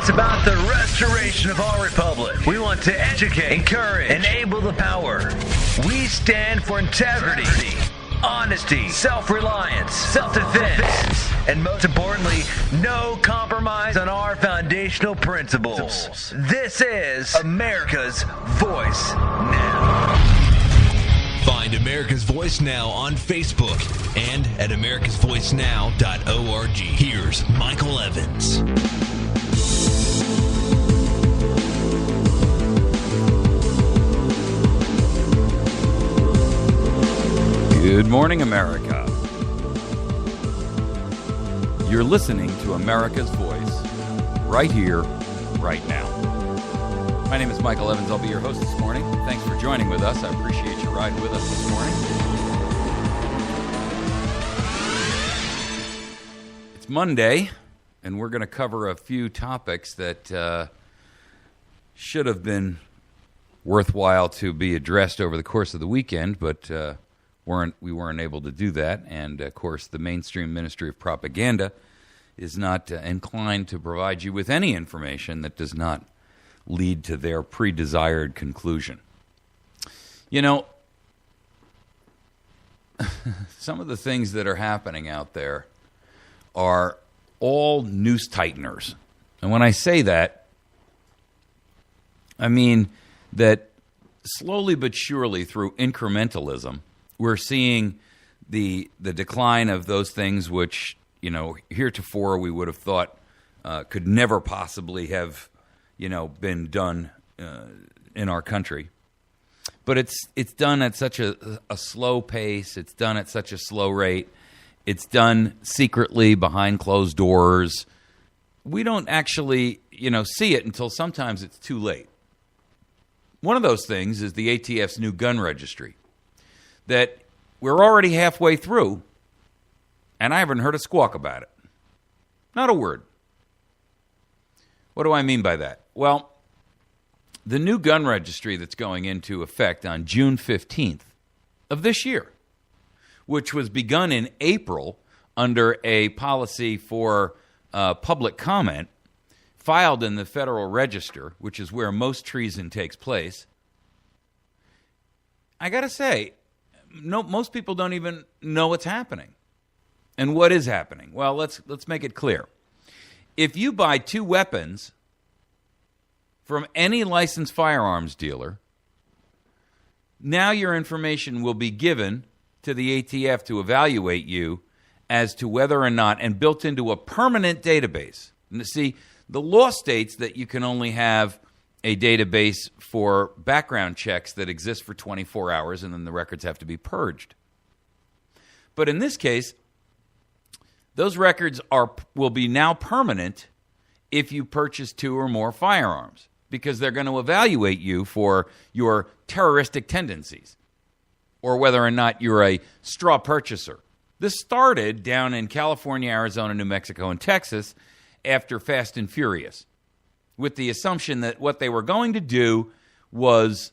It's about the restoration of our republic. We want to educate, encourage, enable the power. We stand for integrity, honesty, self-reliance, self-defense, and most importantly, no compromise on our foundational principles. This is America's Voice Now. Find America's Voice Now on Facebook and at americasvoicenow.org. Here's Michael Evans. Good morning, America. You're listening to America's Voice right here, right now. My name is Michael Evans. I'll be your host this morning. Thanks for joining with us. I appreciate you riding with us this morning. It's Monday, and we're going to cover a few topics that should have been worthwhile to be addressed over the course of the weekend, but we weren't able to do that. And, of course, the mainstream Ministry of Propaganda is not inclined to provide you with any information that does not lead to their pre-desired conclusion. You know, some of the things that are happening out there are all noose tighteners. And when I say that, I mean that slowly but surely through incrementalism, we're seeing the decline of those things which, you know, heretofore we would have thought could never possibly have, you know, been done in our country. But it's done at such a slow pace. It's done at such a slow rate. It's done secretly behind closed doors. We don't actually, you know, see it until sometimes it's too late. One of those things is the ATF's new gun registry that we're already halfway through, and I haven't heard a squawk about it. Not a word. What do I mean by that? Well, the new gun registry that's going into effect on June 15th of this year, which was begun in April under a policy for public comment, filed in the Federal Register, which is where most treason takes place. I got to say, most people don't even know what's happening. And what is happening? Well, let's make it clear. If you buy two weapons from any licensed firearms dealer, now your information will be given to the ATF to evaluate you as to whether or not, and built into a permanent database. And see, the law states that you can only have a database for background checks that exist for 24 hours, and then the records have to be purged. But in this case, those records will be now permanent if you purchase two or more firearms, because they're going to evaluate you for your terroristic tendencies or whether or not you're a straw purchaser. This started down in California, Arizona, New Mexico, and Texas after Fast and Furious, with the assumption that what they were going to do was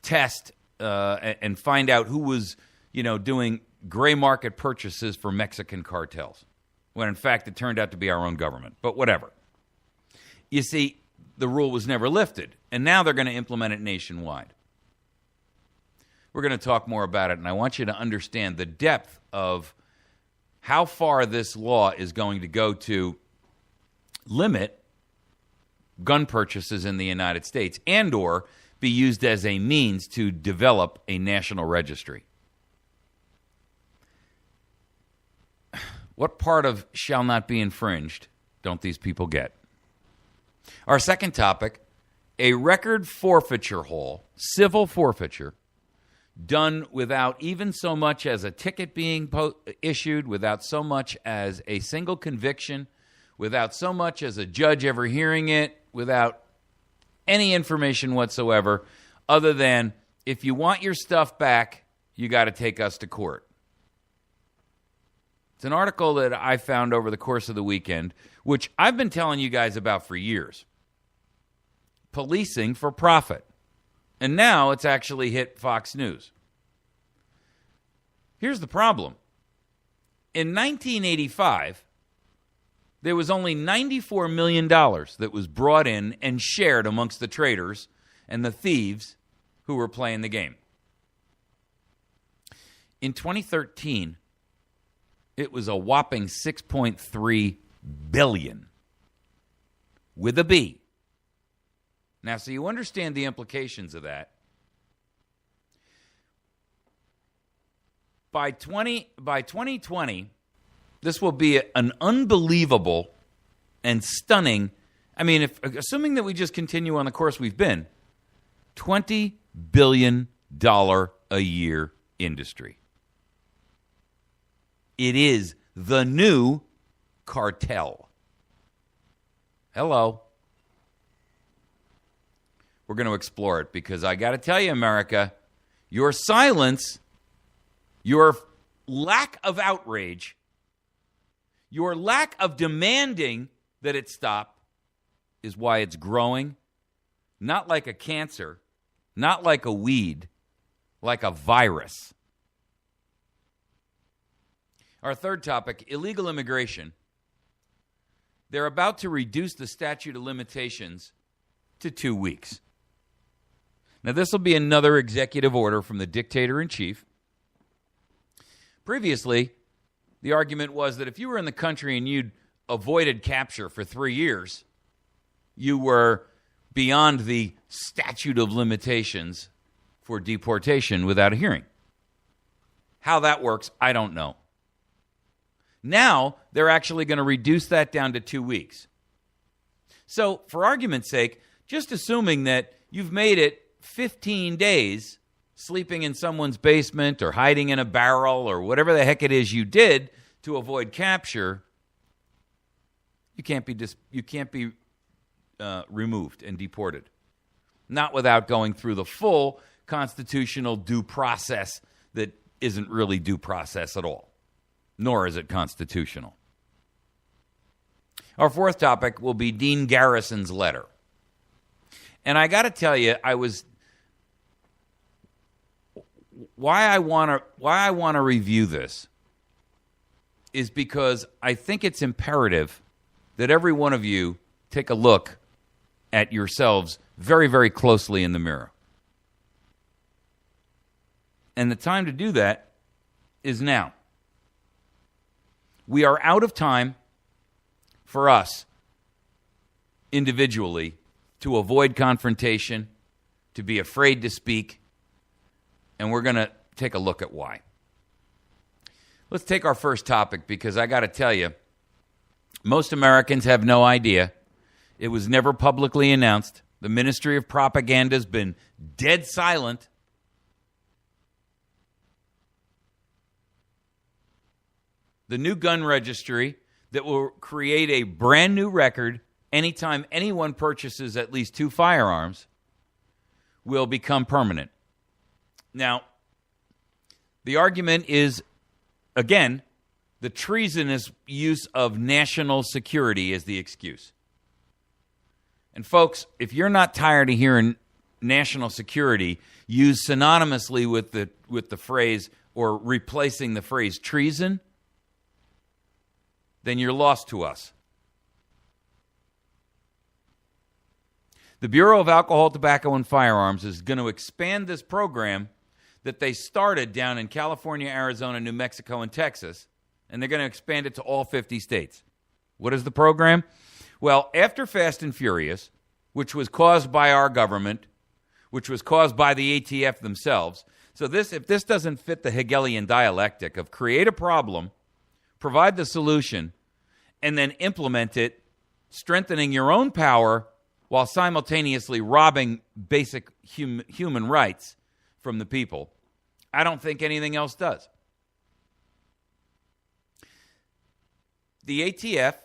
test and find out who was, you know, doing gray market purchases for Mexican cartels, when in fact it turned out to be our own government. But whatever. You see, the rule was never lifted, and now they're going to implement it nationwide. We're going to talk more about it, and I want you to understand the depth of how far this law is going to go to limit gun purchases in the United States and or be used as a means to develop a national registry. What part of shall not be infringed don't these people get? Our second topic, a record forfeiture haul, civil forfeiture, done without even so much as a ticket being issued, without so much as a single conviction, without so much as a judge ever hearing it, without any information whatsoever, other than, if you want your stuff back, you got to take us to court. It's an article that I found over the course of the weekend, which I've been telling you guys about for years. Policing for profit. And now it's actually hit Fox News. Here's the problem. In 1985, there was only $94 million that was brought in and shared amongst the traders and the thieves who were playing the game. In 2013, it was a whopping $6.3 billion with a B. Now, so you understand the implications of that. By 2020, this will be an unbelievable and stunning, assuming that we just continue on the course we've been, $20 billion a year industry. It is the new cartel. Hello. We're going to explore it because I got to tell you, America, your silence, your lack of outrage, your lack of demanding that it stop is why it's growing, not like a cancer, not like a weed, like a virus. Our third topic, illegal immigration. They're about to reduce the statute of limitations to 2 weeks. Now, this will be another executive order from the dictator-in-chief. Previously, the argument was that if you were in the country and you'd avoided capture for 3 years, you were beyond the statute of limitations for deportation without a hearing. How that works, I don't know. Now, they're actually going to reduce that down to 2 weeks. So, for argument's sake, just assuming that you've made it 15 days sleeping in someone's basement or hiding in a barrel or whatever the heck it is you did to avoid capture, you can't be removed and deported. Not without going through the full constitutional due process that isn't really due process at all, nor is it constitutional. Our fourth topic will be Dean Garrison's letter. And I got to tell you, why I want to review this is because I think it's imperative that every one of you take a look at yourselves very, very closely in the mirror. And the time to do that is now. We are out of time for us individually to avoid confrontation, to be afraid to speak, and we're going to take a look at why. Let's take our first topic because I got to tell you, most Americans have no idea. It was never publicly announced. The Ministry of Propaganda has been dead silent. The new gun registry that will create a brand new record anytime anyone purchases at least 2 firearms will become permanent. Now, the argument is, again, the treasonous use of national security as the excuse. And folks, if you're not tired of hearing national security used synonymously with the phrase or replacing the phrase treason, then you're lost to us. The Bureau of Alcohol, Tobacco, and Firearms is going to expand this program that they started down in California, Arizona, New Mexico, and Texas, and they're going to expand it to all 50 states. What is the program? Well, after Fast and Furious, which was caused by our government, which was caused by the ATF themselves, so if this doesn't fit the Hegelian dialectic of create a problem, provide the solution, and then implement it, strengthening your own power while simultaneously robbing basic human rights from the people, I don't think anything else does. The ATF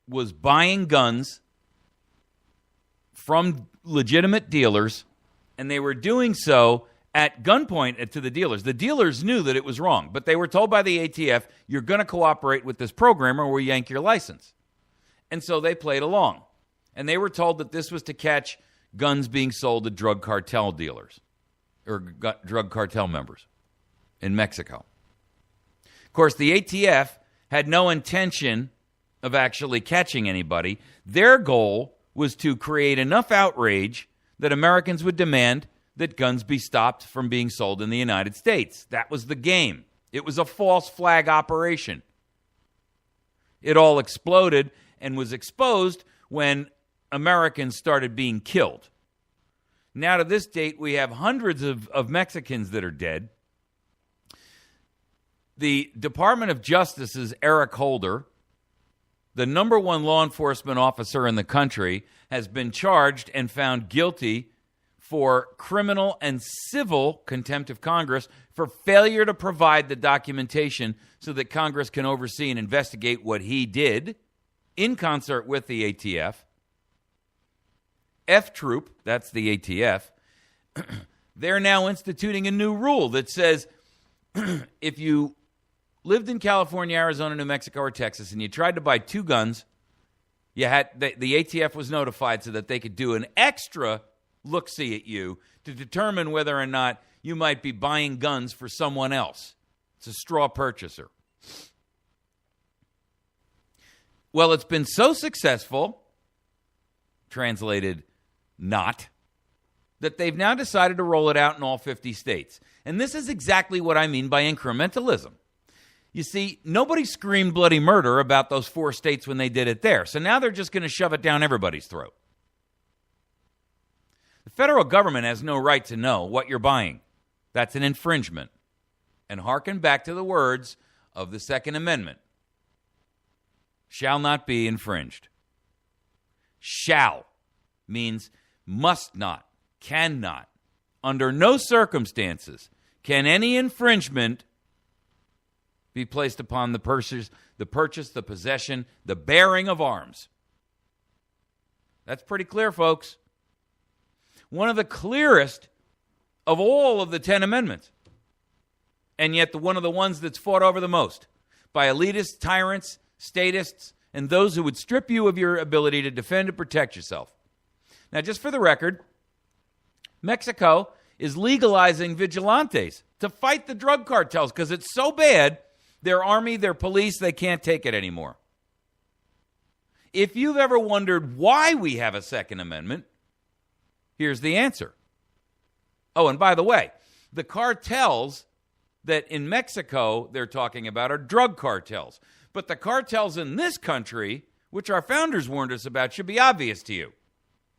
was buying guns from legitimate dealers, and they were doing so at gunpoint to the dealers. The dealers knew that it was wrong, but they were told by the ATF, you're going to cooperate with this program or we'll yank your license. And so they played along. And they were told that this was to catch guns being sold to drug cartel dealers or drug cartel members in Mexico. Of course, the ATF had no intention of actually catching anybody. Their goal was to create enough outrage that Americans would demand that guns be stopped from being sold in the United States. That was the game. It was a false flag operation. It all exploded and was exposed when Americans started being killed. Now, to this date, we have hundreds of Mexicans that are dead. The Department of Justice's Eric Holder, the number one law enforcement officer in the country, has been charged and found guilty for criminal and civil contempt of Congress for failure to provide the documentation so that Congress can oversee and investigate what he did in concert with the ATF. F-Troop, that's the ATF, they're now instituting a new rule that says if you lived in California, Arizona, New Mexico, or Texas, and you tried to buy two guns, you had the ATF was notified so that they could do an extra look-see at you to determine whether or not you might be buying guns for someone else. It's a straw purchaser. Well, it's been so successful, translated not, that they've now decided to roll it out in all 50 states. And this is exactly what I mean by incrementalism. You see, nobody screamed bloody murder about those 4 states when they did it there. So now they're just going to shove it down everybody's throat. The federal government has no right to know what you're buying. That's an infringement. And hearken back to the words of the Second Amendment. Shall not be infringed. Shall means must not, cannot. Under no circumstances can any infringement be placed upon the purchase, the possession, the bearing of arms. That's pretty clear, folks. One of the clearest of all of the 10 amendments. And yet one of the ones that's fought over the most by elitists, tyrants, statists, and those who would strip you of your ability to defend and protect yourself. Now, just for the record, Mexico is legalizing vigilantes to fight the drug cartels because it's so bad, their army, their police, they can't take it anymore. If you've ever wondered why we have a Second Amendment, here's the answer. Oh, and by the way, the cartels that in Mexico they're talking about are drug cartels. But the cartels in this country, which our founders warned us about, should be obvious to you.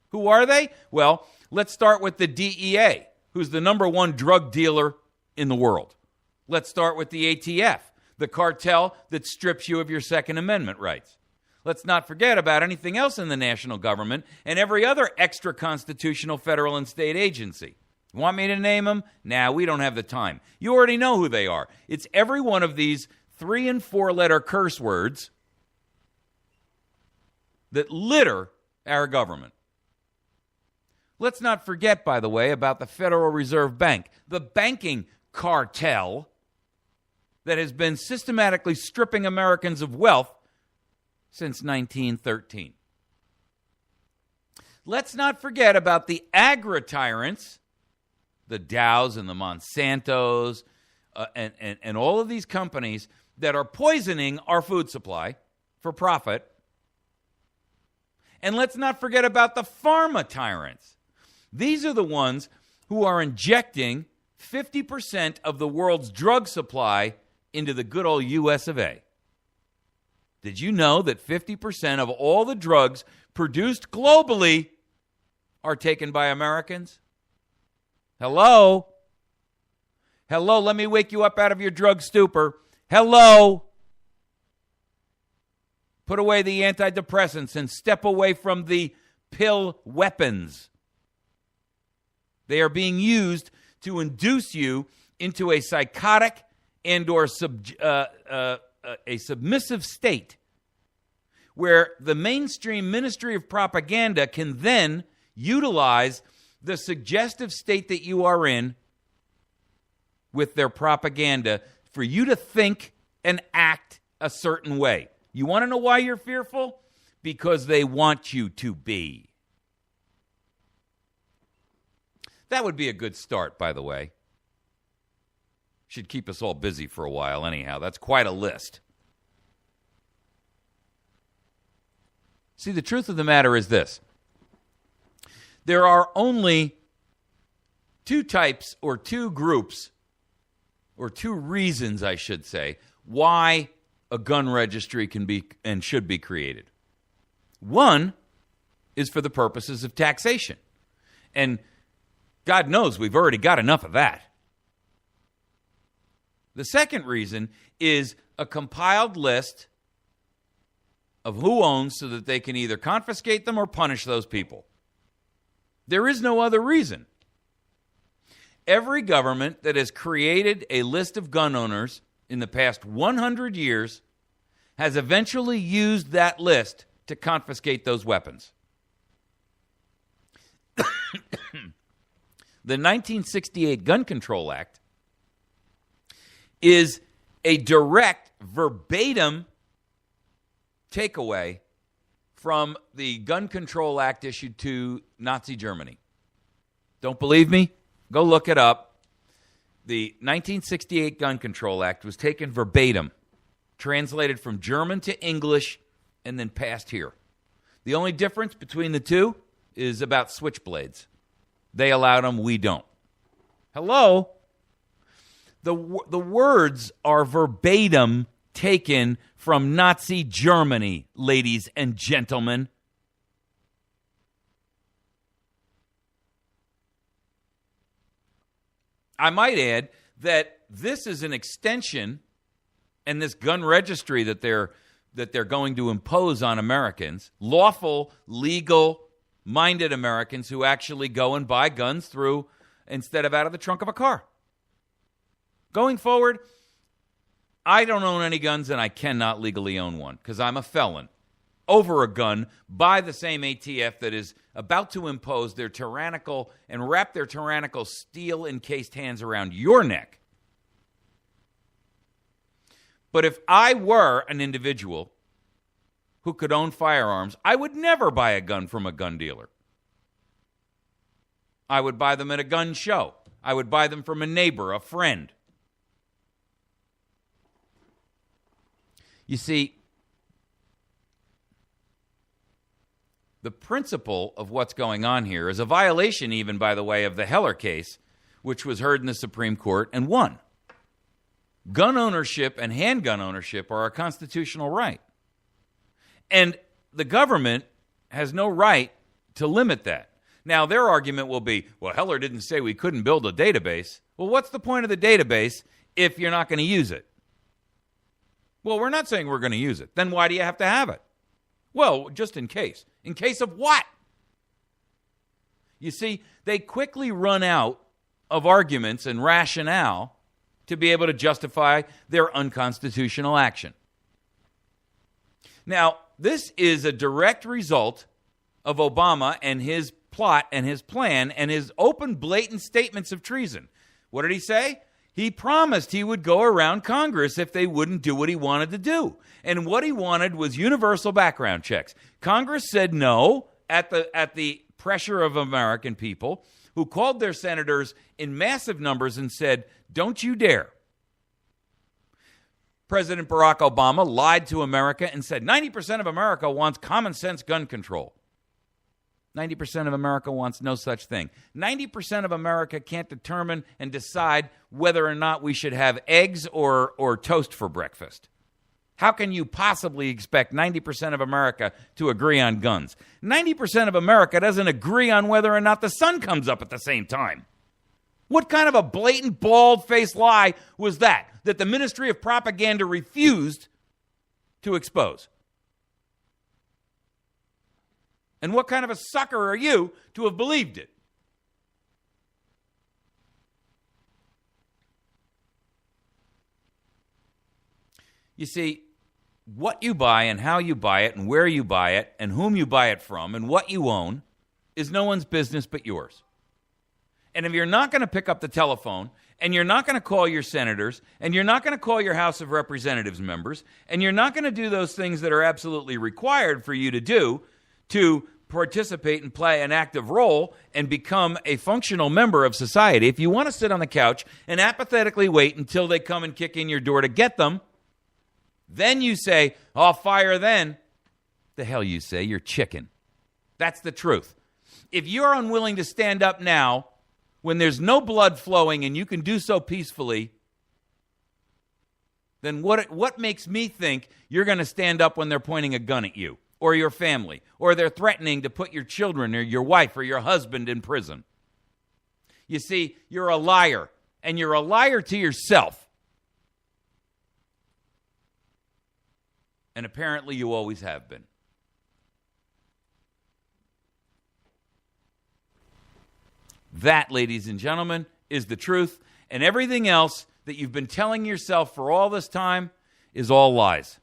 Who are they? Well, let's start with the DEA, who's the number one drug dealer in the world. Let's start with the ATF, the cartel that strips you of your Second Amendment rights. Let's not forget about anything else in the national government and every other extra-constitutional federal and state agency. Want me to name them? Nah, we don't have the time. You already know who they are. It's every one of these 3- and 4-letter curse words that litter our government. Let's not forget, by the way, about the Federal Reserve Bank, the banking cartel that has been systematically stripping Americans of wealth since 1913. Let's not forget about the agri-tyrants, the Dows and the Monsantos, and all of these companies that are poisoning our food supply for profit. And let's not forget about the pharma tyrants. These are the ones who are injecting 50% of the world's drug supply into the good old US of A. Did you know that 50% of all the drugs produced globally are taken by Americans? Hello? Hello, let me wake you up out of your drug stupor. Hello? Put away the antidepressants and step away from the pill weapons. They are being used to induce you into a psychotic and or a submissive state where the mainstream Ministry of Propaganda can then utilize the suggestive state that you are in with their propaganda for you to think and act a certain way. You want to know why you're fearful? Because they want you to be. That would be a good start, by the way. Should keep us all busy for a while anyhow. That's quite a list. See, the truth of the matter is this. There are only two types or two groups or two reasons, I should say, why a gun registry can be and should be created. One is for the purposes of taxation. And God knows we've already got enough of that. The second reason is a compiled list of who owns so that they can either confiscate them or punish those people. There is no other reason. Every government that has created a list of gun owners in the past 100 years has eventually used that list to confiscate those weapons. The 1968 Gun Control Act is a direct, verbatim takeaway from the Gun Control Act issued to Nazi Germany. Don't believe me? Go look it up. The 1968 Gun Control Act was taken verbatim, translated from German to English, and then passed here. The only difference between the two is about switchblades. They allowed them, we don't. Hello? The words are verbatim taken from Nazi Germany, ladies and gentlemen. I might add that this is an extension, and this gun registry that they're going to impose on Americans, lawful, legal-minded Americans who actually go and buy guns through instead of out of the trunk of a car. Going forward, I don't own any guns, and I cannot legally own one because I'm a felon over a gun by the same ATF that is about to impose their tyrannical and wrap their tyrannical steel-encased hands around your neck. But if I were an individual who could own firearms, I would never buy a gun from a gun dealer. I would buy them at a gun show. I would buy them from a neighbor, a friend. You see, the principle of what's going on here is a violation, even, by the way, of the Heller case, which was heard in the Supreme Court and won. Gun ownership and handgun ownership are a constitutional right. And the government has no right to limit that. Now, their argument will be, well, Heller didn't say we couldn't build a database. Well, what's the point of the database if you're not going to use it? Well, we're not saying we're going to use it. Then why do you have to have it? Well, just in case. In case of what? You see, they quickly run out of arguments and rationale to be able to justify their unconstitutional action. Now, this is a direct result of Obama and his plot and his plan and his open, blatant statements of treason. What did he say? He promised he would go around Congress if they wouldn't do what he wanted to do. And what he wanted was universal background checks. Congress said no at the pressure of American people who called their senators in massive numbers and said, don't you dare. President Barack Obama lied to America and said 90% of America wants common sense gun control. 90% of America wants no such thing. 90% of America can't determine and decide whether or not we should have eggs or toast for breakfast. How can you possibly expect 90% of America to agree on guns? 90% of America doesn't agree on whether or not the sun comes up at the same time. What kind of a blatant, bald-faced lie was that the Ministry of Propaganda refused to expose? And what kind of a sucker are you to have believed it? You see, what you buy and how you buy it and where you buy it and whom you buy it from and what you own is no one's business but yours. And if you're not going to pick up the telephone and you're not going to call your senators and you're not going to call your House of Representatives members and you're not going to do those things that are absolutely required for you to do to participate and play an active role and become a functional member of society, if you want to sit on the couch and apathetically wait until they come and kick in your door to get them, then you say, I'll fire then. The hell you say, you're chicken. That's the truth. If you're unwilling to stand up now when there's no blood flowing and you can do so peacefully, then what makes me think you're going to stand up when they're pointing a gun at you or your family, or they're threatening to put your children or your wife or your husband in prison? You see, you're a liar, and you're a liar to yourself. And apparently you always have been. That, ladies and gentlemen, is the truth, and everything else that you've been telling yourself for all this time is all lies.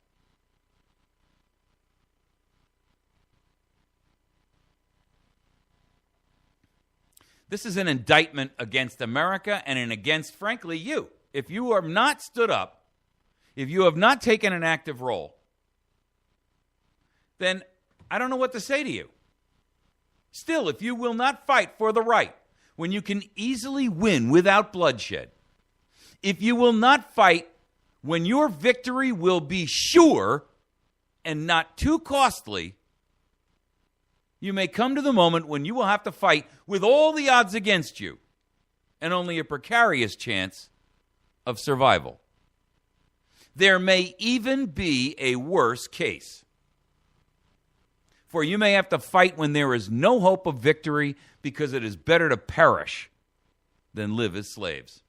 This is an indictment against America and against, frankly, you. If you have not stood up, if you have not taken an active role, then I don't know what to say to you. Still, if you will not fight for the right, when you can easily win without bloodshed, if you will not fight when your victory will be sure and not too costly, you may come to the moment when you will have to fight with all the odds against you and only a precarious chance of survival. There may even be a worse case. For you may have to fight when there is no hope of victory, because it is better to perish than live as slaves.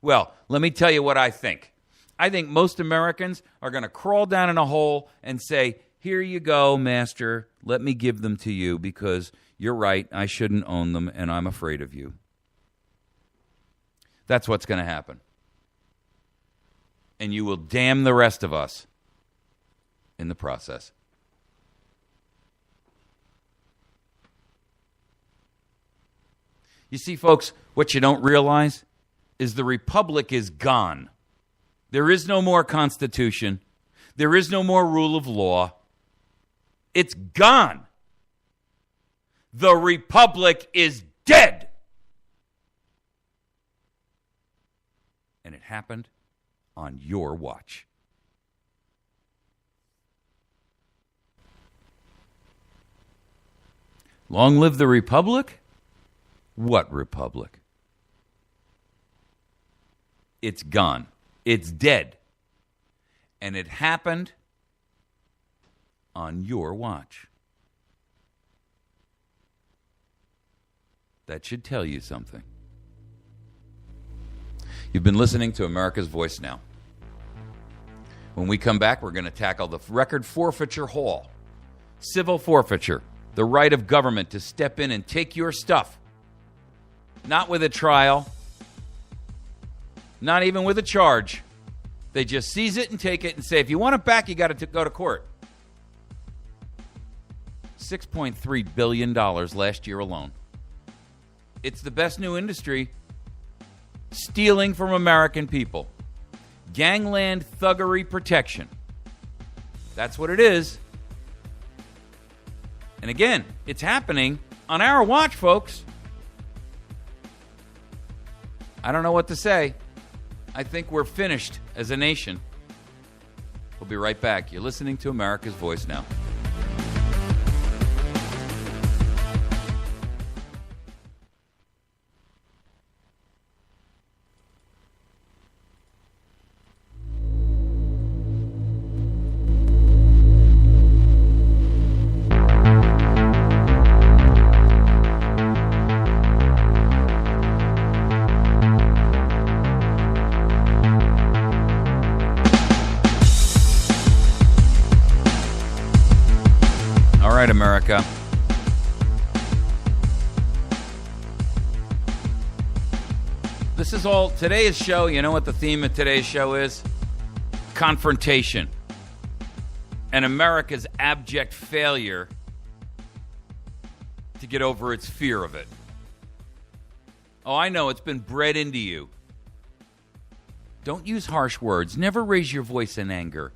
Well, let me tell you what I think. I think most Americans are going to crawl down in a hole and say, "Here you go, master. Let me give them to you because you're right. I shouldn't own them, and I'm afraid of you." That's what's going to happen. And you will damn the rest of us in the process. You see, folks, what you don't realize is the republic is gone. There is no more Constitution. There is no more rule of law. It's gone. The republic is dead. And it happened on your watch. Long live the republic? What republic? It's gone. It's dead. And it happened on your watch. That should tell you something. You've been listening to America's Voice Now. When we come back, we're going to tackle the record forfeiture haul. Civil forfeiture, the right of government to step in and take your stuff. Not with a trial, not even with a charge. They just seize it and take it and say, if you want it back, you got to go to court. $6.3 billion last year alone. It's the best new industry. Stealing from American people. Gangland thuggery protection. That's what it is. And again, it's happening on our watch, folks. I don't know what to say. I think we're finished as a nation. We'll be right back. You're listening to America's Voice Now. America. This is all today's show. You know what the theme of today's show is? Confrontation. And America's abject failure to get over its fear of it. Oh, I know, it's been bred into you. Don't use harsh words. Never raise your voice in anger.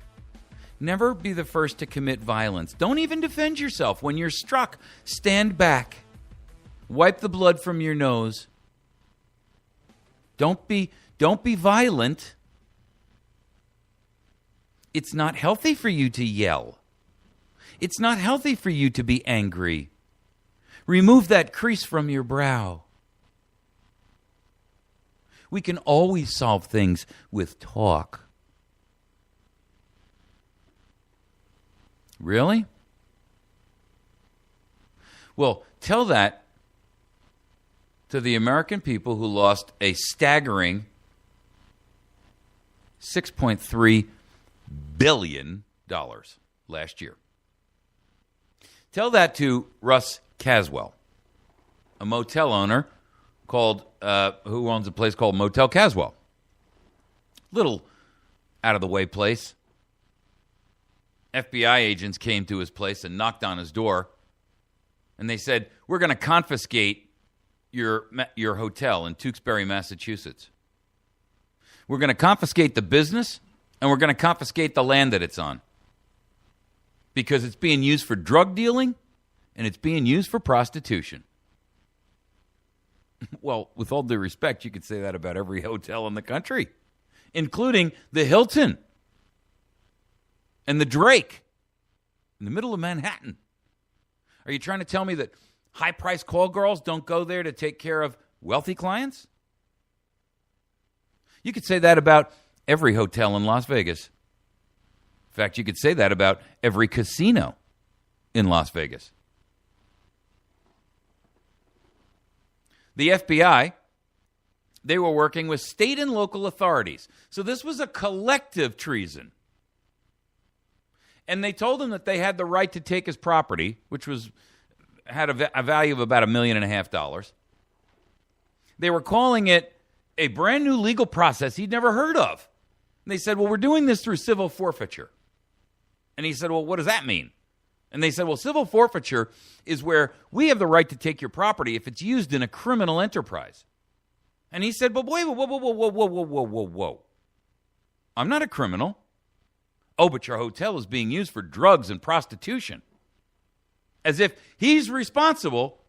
Never be the first to commit violence. Don't even defend yourself. When you're struck, stand back. Wipe the blood from your nose. Don't be violent. It's not healthy for you to yell. It's not healthy for you to be angry. Remove that crease from your brow. We can always solve things with talk. Really? Well, tell that to the American people who lost a staggering $6.3 billion last year. Tell that to Russ Caswell, a motel owner who owns a place called Motel Caswell. Little out-of-the-way place. FBI agents came to his place and knocked on his door, and they said, "We're going to confiscate your hotel in Tewksbury, Massachusetts. We're going to confiscate the business, and we're going to confiscate the land that it's on, because it's being used for drug dealing, and it's being used for prostitution." Well, with all due respect, you could say that about every hotel in the country, including the Hilton and the Drake in the middle of Manhattan. Are you trying to tell me that high-priced call girls don't go there to take care of wealthy clients? You could say that about every hotel in Las Vegas. In fact, you could say that about every casino in Las Vegas. The FBI, they were working with state and local authorities. So this was a collective treason. And they told him that they had the right to take his property, which had a value of about $1.5 million. They were calling it a brand new legal process he'd never heard of. And they said, well, we're doing this through civil forfeiture. And he said, well, what does that mean? And they said, well, civil forfeiture is where we have the right to take your property if it's used in a criminal enterprise. And he said, but wait, whoa. I'm not a criminal. Oh, but your hotel is being used for drugs and prostitution. As if he's responsible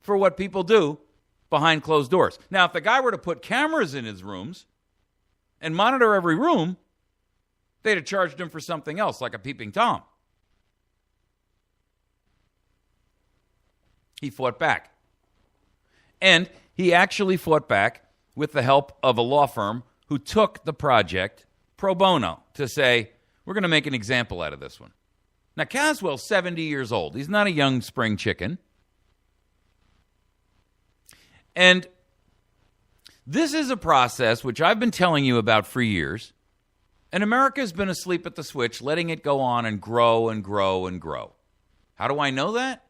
for what people do behind closed doors. Now, if the guy were to put cameras in his rooms and monitor every room, they'd have charged him for something else, like a peeping Tom. He fought back. And he actually fought back with the help of a law firm who took the project pro bono to say, we're going to make an example out of this one. Now, Caswell's 70 years old. He's not a young spring chicken. And this is a process which I've been telling you about for years, and America's been asleep at the switch, letting it go on and grow and grow and grow. How do I know that?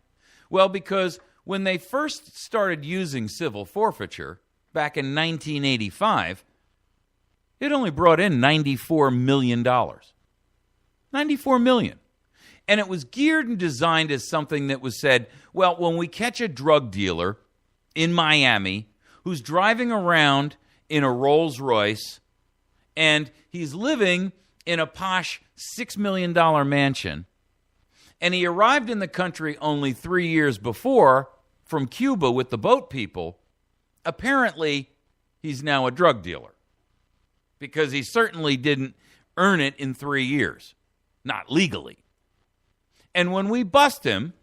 Well, because when they first started using civil forfeiture back in 1985, it only brought in $94 million. $94 million. And it was geared and designed as something that was said, well, when we catch a drug dealer in Miami who's driving around in a Rolls Royce and he's living in a posh $6 million mansion, and he arrived in the country only 3 years before from Cuba with the boat people, apparently he's now a drug dealer. Because he certainly didn't earn it in 3 years. Not legally. And when we bust him,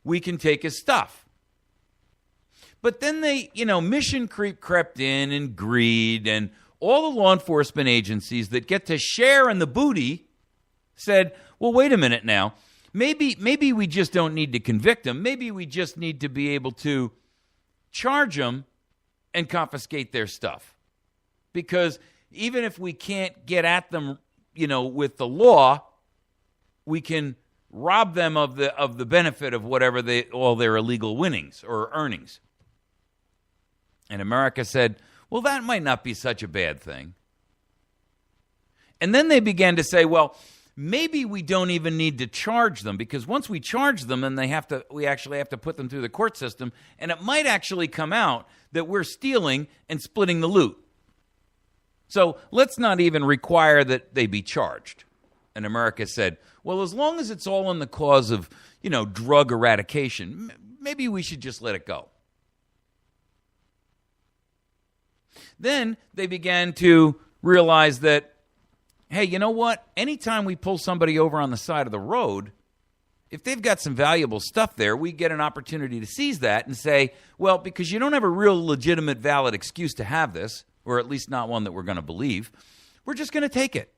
we can take his stuff. But then they, mission creep crept in, and greed, and all the law enforcement agencies that get to share in the booty said, well, wait a minute now. Maybe we just don't need to convict him. Maybe we just need to be able to charge them and confiscate their stuff. Because even if we can't get at them, with the law, we can rob them of the benefit of whatever all their illegal winnings or earnings. And America said, well, that might not be such a bad thing. And then they began to say, well, maybe we don't even need to charge them, because once we charge them, then we actually have to put them through the court system, and it might actually come out that we're stealing and splitting the loot. So let's not even require that they be charged. And America said, well, as long as it's all in the cause of, drug eradication, maybe we should just let it go. Then they began to realize that hey, you know what? Anytime we pull somebody over on the side of the road, if they've got some valuable stuff there, we get an opportunity to seize that and say, well, because you don't have a real legitimate, valid excuse to have this, or at least not one that we're going to believe, we're just going to take it.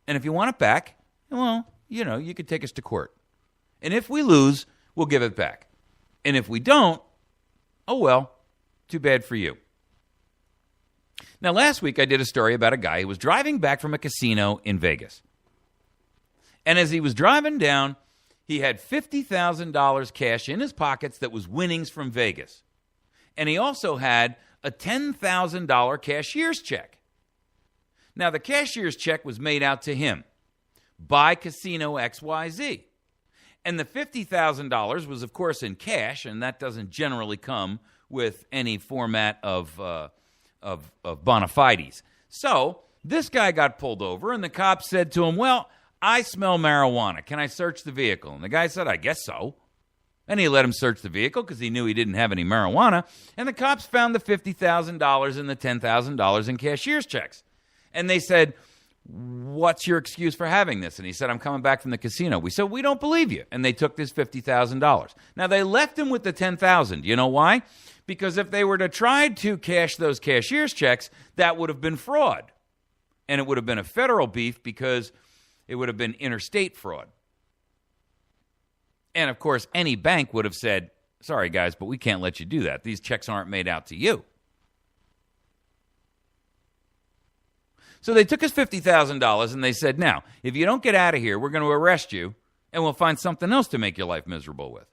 And if you want it back, well, you could take us to court. And if we lose, we'll give it back. And if we don't, oh well, too bad for you. Now, last week I did a story about a guy who was driving back from a casino in Vegas. And as he was driving down, he had $50,000 cash in his pockets that was winnings from Vegas. And he also had a $10,000 cashier's check. Now, the cashier's check was made out to him by Casino XYZ. And the $50,000 was, of course, in cash, and that doesn't generally come with any format of bona fides. So this guy got pulled over, and the cop said to him, well, I smell marijuana. Can I search the vehicle? And the guy said, I guess so. And he let him search the vehicle because he knew he didn't have any marijuana. And the cops found the $50,000 and the $10,000 in cashier's checks. And they said, what's your excuse for having this? And he said, I'm coming back from the casino. We said, we don't believe you. And they took this $50,000. Now, they left him with the $10,000. You know why? Because if they were to try to cash those cashier's checks, that would have been fraud. And it would have been a federal beef because it would have been interstate fraud. And, of course, any bank would have said, sorry, guys, but we can't let you do that. These checks aren't made out to you. So they took his $50,000 and they said, now, if you don't get out of here, we're going to arrest you and we'll find something else to make your life miserable with.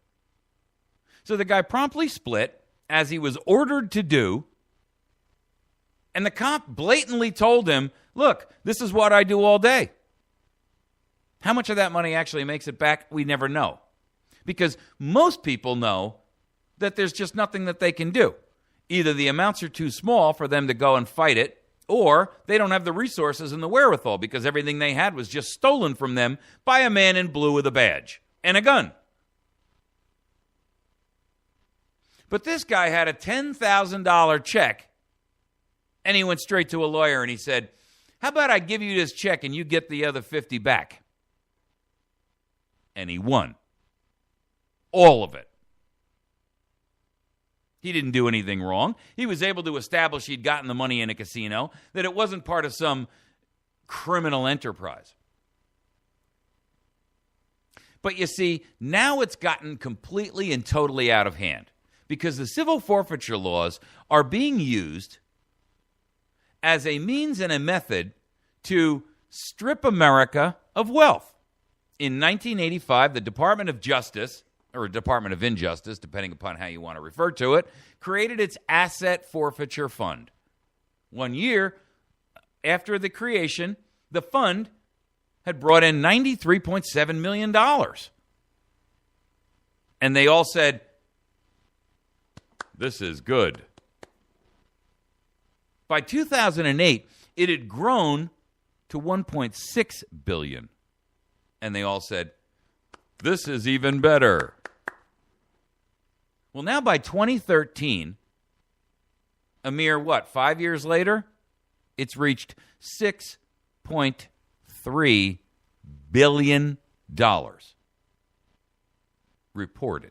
So the guy promptly split, as he was ordered to do, and the cop blatantly told him, look, this is what I do all day. How much of that money actually makes it back, we never know. Because most people know that there's just nothing that they can do. Either the amounts are too small for them to go and fight it, or they don't have the resources and the wherewithal because everything they had was just stolen from them by a man in blue with a badge and a gun. But this guy had a $10,000 check, and he went straight to a lawyer and he said, how about I give you this check and you get the other 50 back? And he won. All of it. He didn't do anything wrong. He was able to establish he'd gotten the money in a casino, that it wasn't part of some criminal enterprise. But you see, now it's gotten completely and totally out of hand because the civil forfeiture laws are being used as a means and a method to strip America of wealth. In 1985, the Department of Justice, or Department of Injustice, depending upon how you want to refer to it, created its Asset Forfeiture Fund. 1 year after the creation, the fund had brought in $93.7 million. And they all said, this is good. By 2008, it had grown to $1.6 billion. And they all said, this is even better. Well, now by 2013, a mere, 5 years later, it's reached $6.3 billion reported.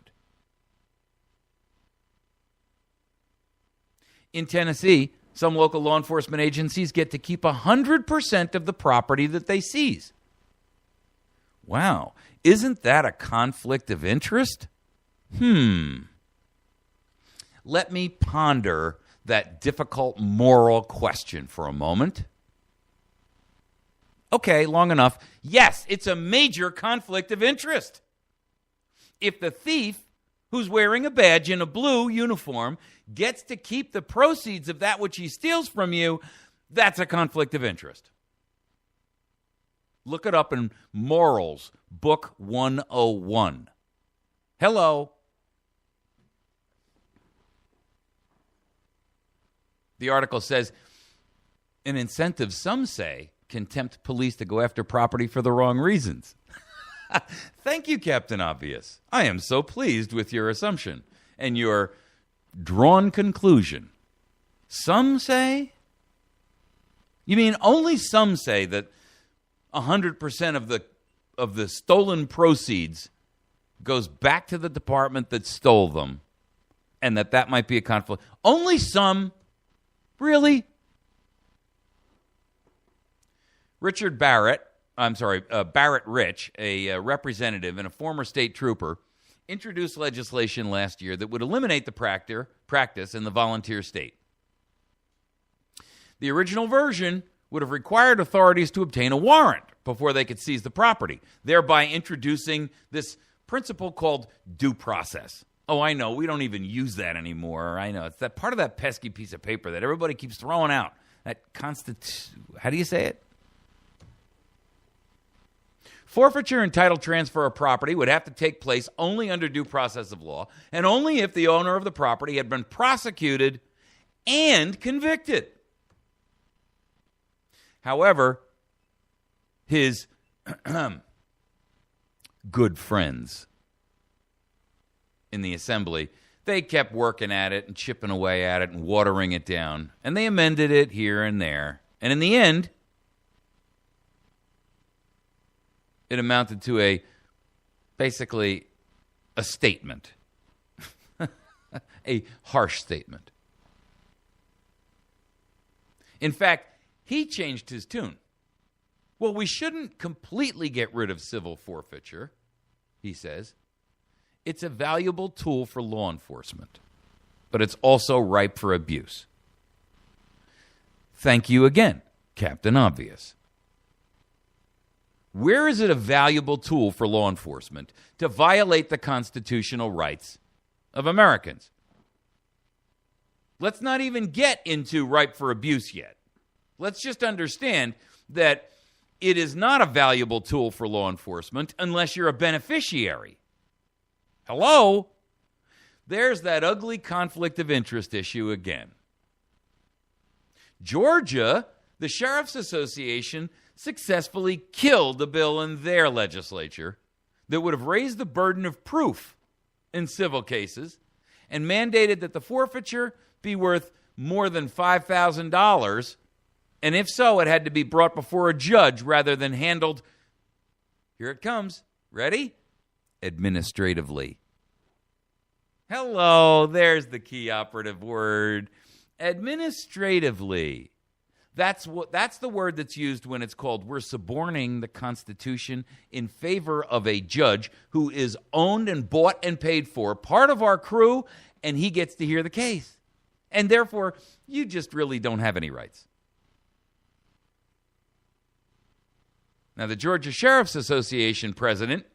In Tennessee, some local law enforcement agencies get to keep 100% of the property that they seize. Wow, isn't that a conflict of interest? Let me ponder that difficult moral question for a moment. Okay, long enough. Yes, it's a major conflict of interest. If the thief, who's wearing a badge in a blue uniform, gets to keep the proceeds of that which he steals from you, that's a conflict of interest. Look it up in Morals, Book 101. Hello. The article says, an incentive, some say, can tempt police to go after property for the wrong reasons. Thank you, Captain Obvious. I am so pleased with your assumption and your drawn conclusion. Some say? You mean only some say that 100% of the stolen proceeds goes back to the department that stole them, and that might be a conflict. Only some, really? Barrett Rich, a representative and a former state trooper, introduced legislation last year that would eliminate the practice in the volunteer state. The original version would have required authorities to obtain a warrant before they could seize the property, thereby introducing this principle called due process. Oh, I know, we don't even use that anymore. I know, it's that part of that pesky piece of paper that everybody keeps throwing out. That how do you say it? Forfeiture and title transfer of property would have to take place only under due process of law, and only if the owner of the property had been prosecuted and convicted. However, his good friends in the assembly, they kept working at it and chipping away at it and watering it down, and they amended it here and there. And in the end, it amounted to basically a statement, a harsh statement. In fact, he changed his tune. Well, we shouldn't completely get rid of civil forfeiture, he says. It's a valuable tool for law enforcement, but it's also ripe for abuse. Thank you again, Captain Obvious. Where is it a valuable tool for law enforcement to violate the constitutional rights of Americans? Let's not even get into ripe for abuse yet. Let's just understand that it is not a valuable tool for law enforcement unless you're a beneficiary. Hello? There's that ugly conflict of interest issue again. Georgia, the Sheriff's Association, successfully killed a bill in their legislature that would have raised the burden of proof in civil cases and mandated that the forfeiture be worth more than $5,000, and if so, it had to be brought before a judge rather than handled, here it comes, ready? Administratively. Hello, there's the key operative word. Administratively. That's the word that's used when it's called we're suborning the Constitution in favor of a judge who is owned and bought and paid for, part of our crew, and he gets to hear the case. And therefore, you just really don't have any rights. Now, the Georgia Sheriff's Association president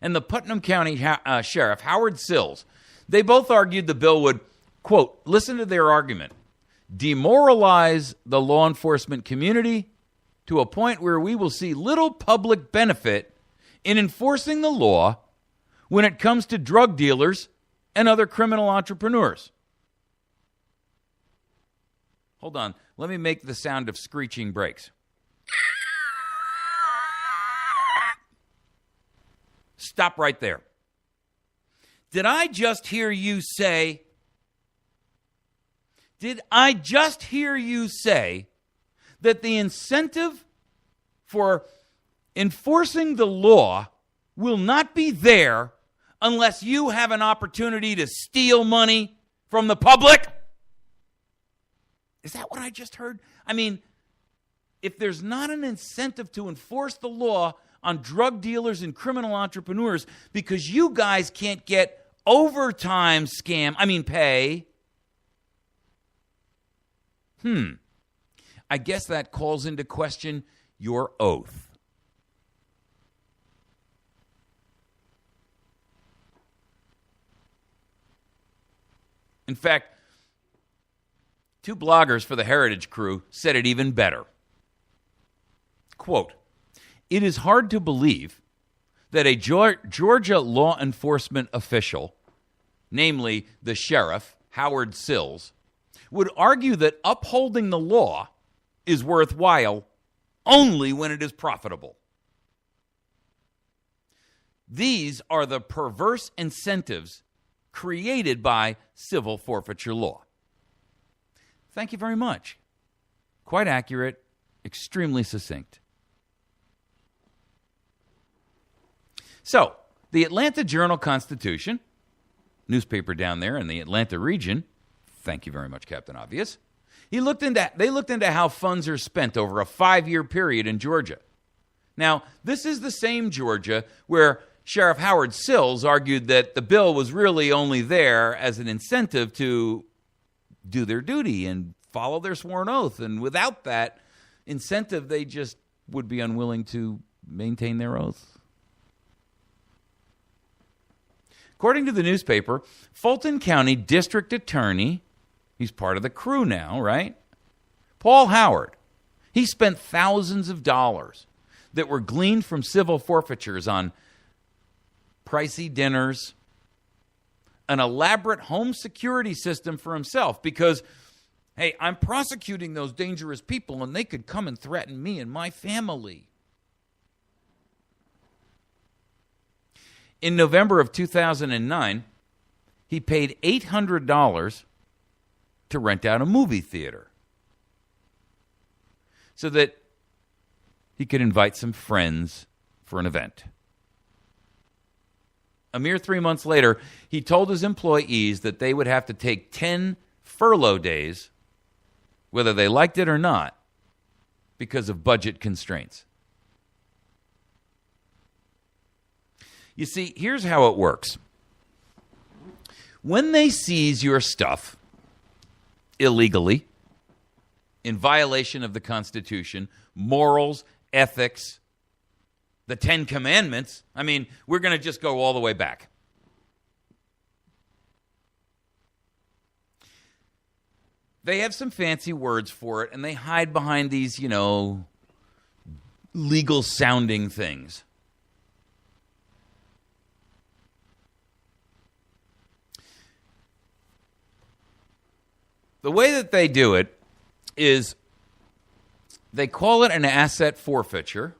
and the Putnam County Sheriff, Howard Sills, they both argued the bill would, quote, listen to their argument, demoralize the law enforcement community to a point where we will see little public benefit in enforcing the law when it comes to drug dealers and other criminal entrepreneurs. Hold on, let me make the sound of screeching brakes. Stop right there. Did I just hear you say that the incentive for enforcing the law will not be there unless you have an opportunity to steal money from the public? Is that what I just heard? I mean, if there's not an incentive to enforce the law on drug dealers and criminal entrepreneurs because you guys can't get overtime pay, I guess that calls into question your oath. In fact, two bloggers for the Heritage Crew said it even better. Quote, it is hard to believe that a Georgia law enforcement official, namely the sheriff, Howard Sills, would argue that upholding the law is worthwhile only when it is profitable. These are the perverse incentives created by civil forfeiture law. Thank you very much. Quite accurate, extremely succinct. So, the Atlanta Journal-Constitution, newspaper down there in the Atlanta region, thank you very much, Captain Obvious, they looked into how funds are spent over a 5-year period in Georgia. Now, this is the same Georgia where Sheriff Howard Sills argued that the bill was really only there as an incentive to do their duty and follow their sworn oath. And without that incentive, they just would be unwilling to maintain their oath. According to the newspaper, Fulton County District Attorney, he's part of the crew now, right? Paul Howard, he spent thousands of dollars that were gleaned from civil forfeitures on pricey dinners, an elaborate home security system for himself because, hey, I'm prosecuting those dangerous people and they could come and threaten me and my family. In November of 2009, he paid $800 to rent out a movie theater so that he could invite some friends for an event. A mere 3 months later, he told his employees that they would have to take 10 furlough days, whether they liked it or not, because of budget constraints. You see, here's how it works. When they seize your stuff illegally, in violation of the Constitution, morals, ethics, the 10 Commandments, I mean, we're going to just go all the way back. They have some fancy words for it, and they hide behind these, legal-sounding things. The way that they do it is they call it an asset forfeiture,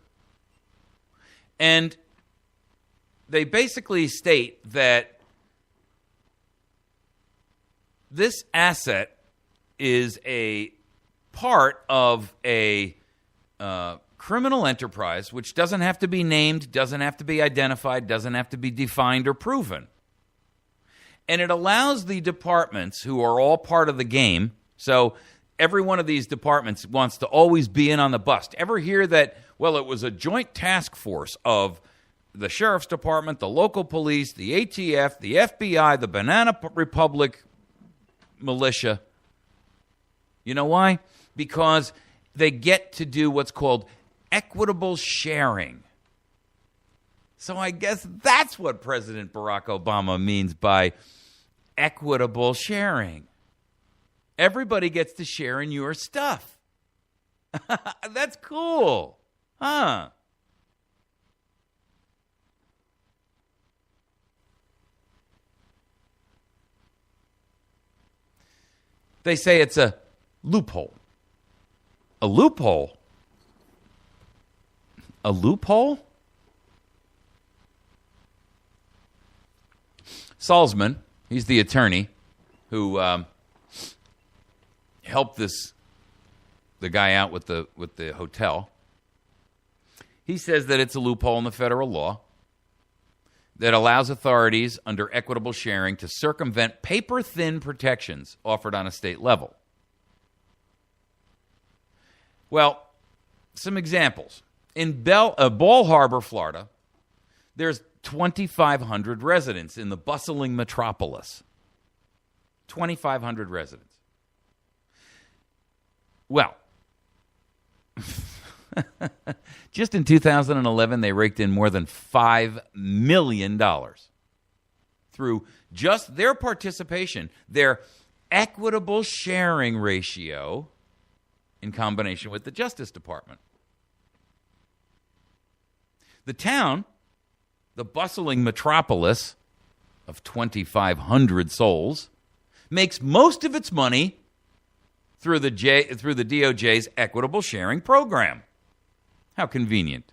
and they basically state that this asset is a part of a criminal enterprise, which doesn't have to be named, doesn't have to be identified, doesn't have to be defined or proven. And it allows the departments who are all part of the game, so every one of these departments wants to always be in on the bust. Ever hear that, well, it was a joint task force of the Sheriff's Department, the local police, the ATF, the FBI, the Banana Republic militia? You know why? Because they get to do what's called equitable sharing. So I guess that's what President Barack Obama means by equitable sharing. Everybody gets to share in your stuff. That's cool. Huh? They say it's a loophole. A loophole? A loophole? Salzman, he's the attorney who helped the guy out with the hotel. He says that it's a loophole in the federal law that allows authorities under equitable sharing to circumvent paper-thin protections offered on a state level. Well, some examples. In Ball Harbor, Florida, there's 2,500 residents in the bustling metropolis. 2,500 residents. Well, just in 2011, they raked in more than $5 million through just their participation, their equitable sharing ratio in combination with the Justice Department. The town, the bustling metropolis of 2,500 souls, makes most of its money through the DOJ's equitable sharing program. How convenient.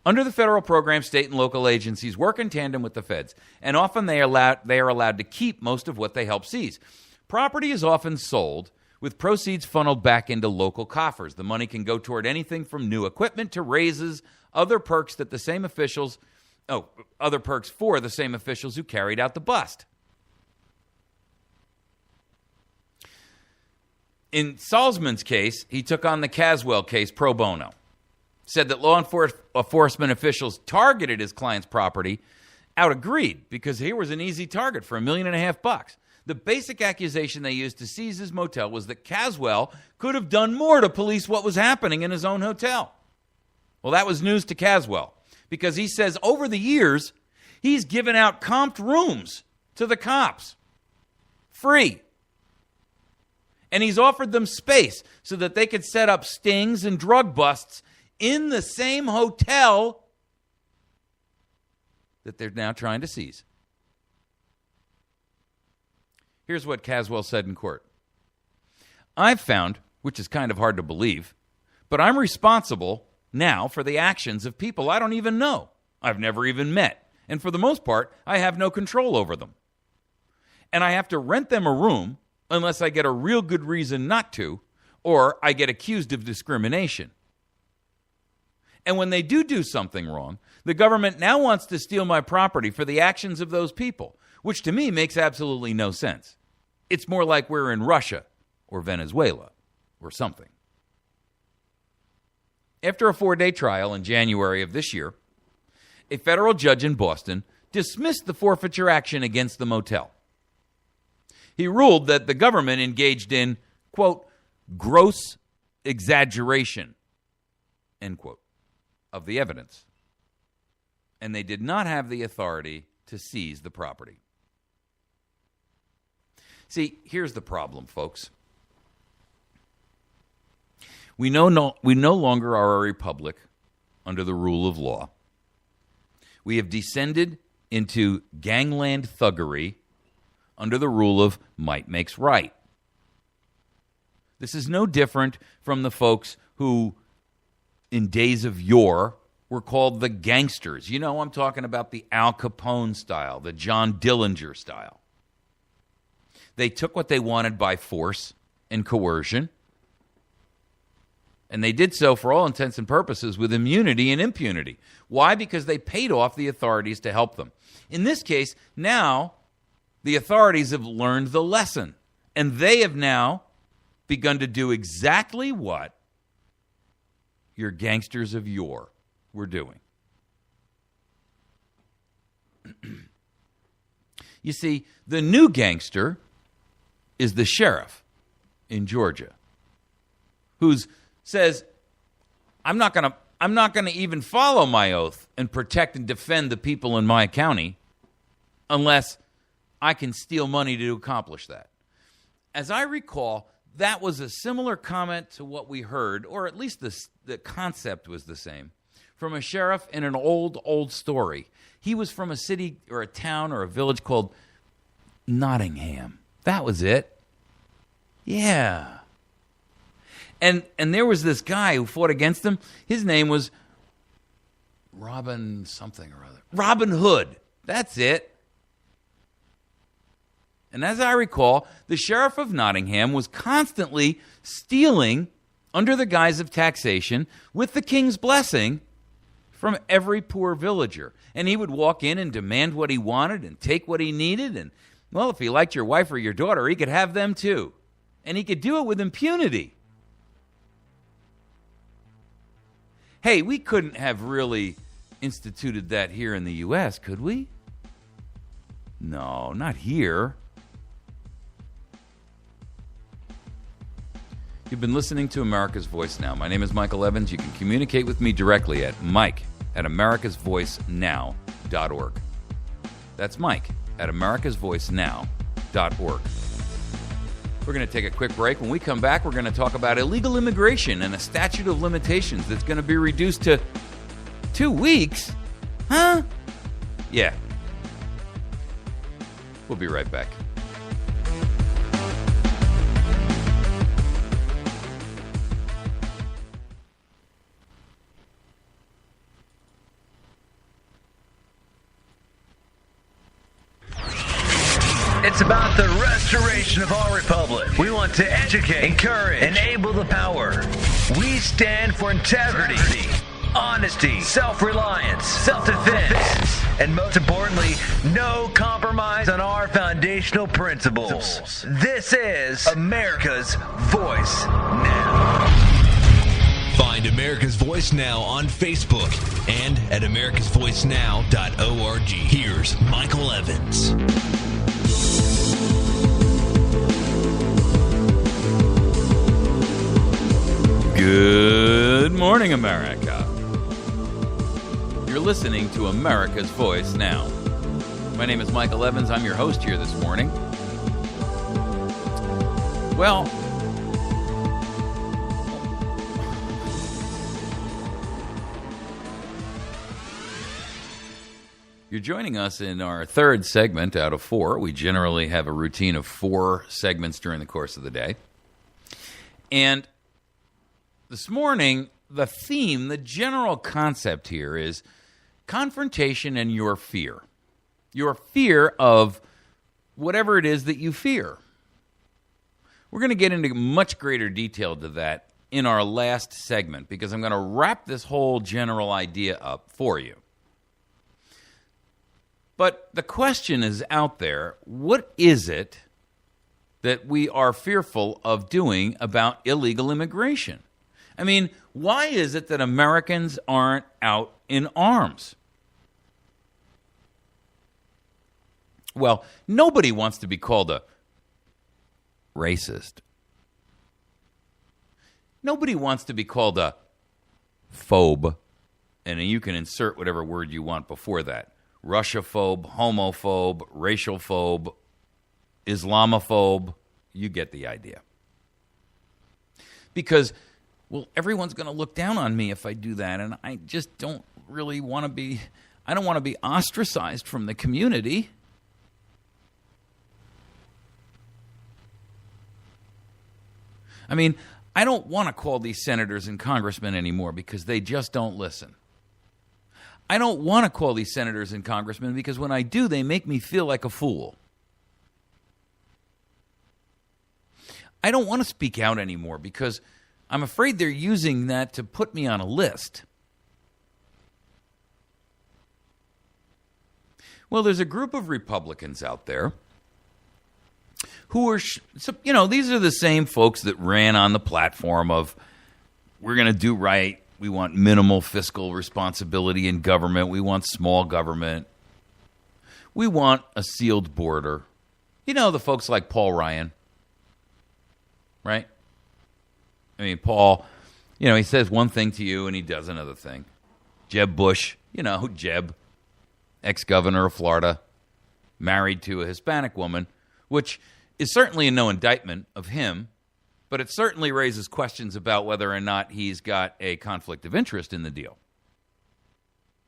Under the federal program, state and local agencies work in tandem with the feds, and often they are allowed to keep most of what they help seize. Property is often sold with proceeds funneled back into local coffers. The money can go toward anything from new equipment to raises other perks for the same officials who carried out the bust. In Salzman's case, he took on the Caswell case pro bono. Said that law enforcement officials targeted his client's property, out-agreed, because here was an easy target for $1.5 million. The basic accusation they used to seize his motel was that Caswell could have done more to police what was happening in his own hotel. Well, that was news to Caswell, because he says over the years, he's given out comped rooms to the cops. Free. And he's offered them space so that they could set up stings and drug busts in the same hotel that they're now trying to seize. Here's what Caswell said in court. I've found, which is kind of hard to believe, but I'm responsible now for the actions of people I don't even know, I've never even met, and for the most part, I have no control over them. And I have to rent them a room unless I get a real good reason not to, or I get accused of discrimination. And when they do something wrong, the government now wants to steal my property for the actions of those people, which to me makes absolutely no sense. It's more like we're in Russia or Venezuela or something. After a 4-day trial in January of this year, a federal judge in Boston dismissed the forfeiture action against the motel. He ruled that the government engaged in, quote, gross exaggeration, end quote, of the evidence. And they did not have the authority to seize the property. See, here's the problem, folks. We no longer are a republic under the rule of law. We have descended into gangland thuggery under the rule of might makes right. This is no different from the folks who, in days of yore, were called the gangsters. You know, I'm talking about the Al Capone style, the John Dillinger style. They took what they wanted by force and coercion, and they did so for all intents and purposes with immunity and impunity. Why? Because they paid off the authorities to help them. In this case, now the authorities have learned the lesson, and they have now begun to do exactly what your gangsters of yore were doing. You see, the new gangster is the sheriff in Georgia, who says, I'm not going to even follow my oath and protect and defend the people in my county unless I can steal money to accomplish that. As I recall, that was a similar comment to what we heard, or at least the concept was the same, from a sheriff in an old story. He was from a city or a town or a village called Nottingham. That was it. Yeah. And there was this guy who fought against him. His name was Robin something or other. Robin Hood. That's it. And as I recall, the sheriff of Nottingham was constantly stealing under the guise of taxation with the king's blessing from every poor villager. And he would walk in and demand what he wanted and take what he needed. And, well, if he liked your wife or your daughter, he could have them too. And he could do it with impunity. Hey, we couldn't have really instituted that here in the U.S., could we? No, not here. You've been listening to America's Voice Now. My name is Michael Evans. You can communicate with me directly at mike@americasvoicenow.org. That's mike@americasvoicenow.org. We're going to take a quick break. When we come back, we're going to talk about illegal immigration and a statute of limitations that's going to be reduced to 2 weeks. Huh? Yeah. We'll be right back. It's about the restoration of our republic. We want to educate, encourage, enable the power. We stand for integrity, honesty, self-reliance, self-defense, and most importantly, no compromise on our foundational principles. This is America's Voice Now. Find America's Voice Now on Facebook and at americasvoicenow.org. Here's Michael Evans. Good morning, America. You're listening to America's Voice Now. My name is Michael Evans. I'm your host here this morning. Well, you're joining us in our third segment out of four. We generally have a routine of 4 segments during the course of the day. And this morning, the theme, the general concept here is confrontation and your fear. Your fear of whatever it is that you fear. We're going to get into much greater detail to that in our last segment because I'm going to wrap this whole general idea up for you. But the question is out there, what is it that we are fearful of doing about illegal immigration? I mean, why is it that Americans aren't out in arms? Well, nobody wants to be called a racist. Nobody wants to be called a phobe. And you can insert whatever word you want before that. Russiaphobe, homophobe, racial phobe, Islamophobe. You get the idea. Because, well, everyone's going to look down on me if I do that, and I just don't really want to be, I don't want to be ostracized from the community. I mean, I don't want to call these senators and congressmen anymore because they just don't listen. I don't want to call these senators and congressmen because when I do, they make me feel like a fool. I don't want to speak out anymore because I'm afraid they're using that to put me on a list. Well, there's a group of Republicans out there who are, these are the same folks that ran on the platform of, we're going to do right. We want minimal fiscal responsibility in government. We want small government. We want a sealed border. You know, the folks like Paul Ryan, right? I mean, Paul, he says one thing to you and he does another thing. Jeb Bush, Jeb, ex-governor of Florida, married to a Hispanic woman, which is certainly no indictment of him, but it certainly raises questions about whether or not he's got a conflict of interest in the deal.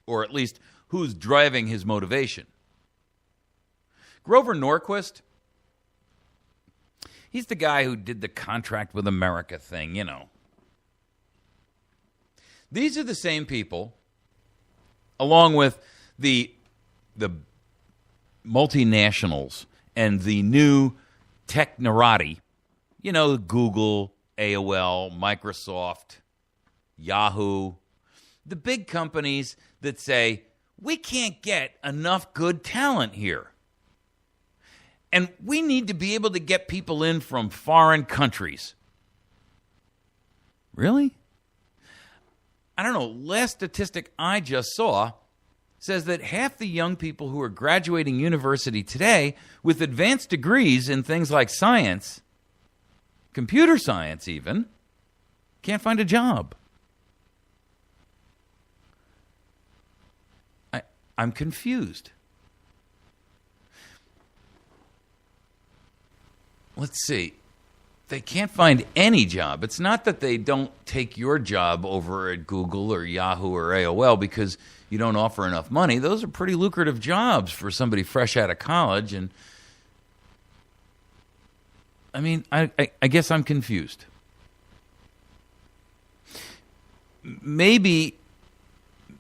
Or at least, who's driving his motivation. Grover Norquist, he's the guy who did the contract with America thing, These are the same people, along with the multinationals and the new technorati, Google, AOL, Microsoft, Yahoo, the big companies that say, we can't get enough good talent here. And we need to be able to get people in from foreign countries. Really? I don't know. Last statistic I just saw says that half the young people who are graduating university today with advanced degrees in things like science, computer science even, can't find a job. I'm confused. Let's see. They can't find any job. It's not that they don't take your job over at Google or Yahoo or AOL because you don't offer enough money. Those are pretty lucrative jobs for somebody fresh out of college. And I mean, I guess I'm confused. Maybe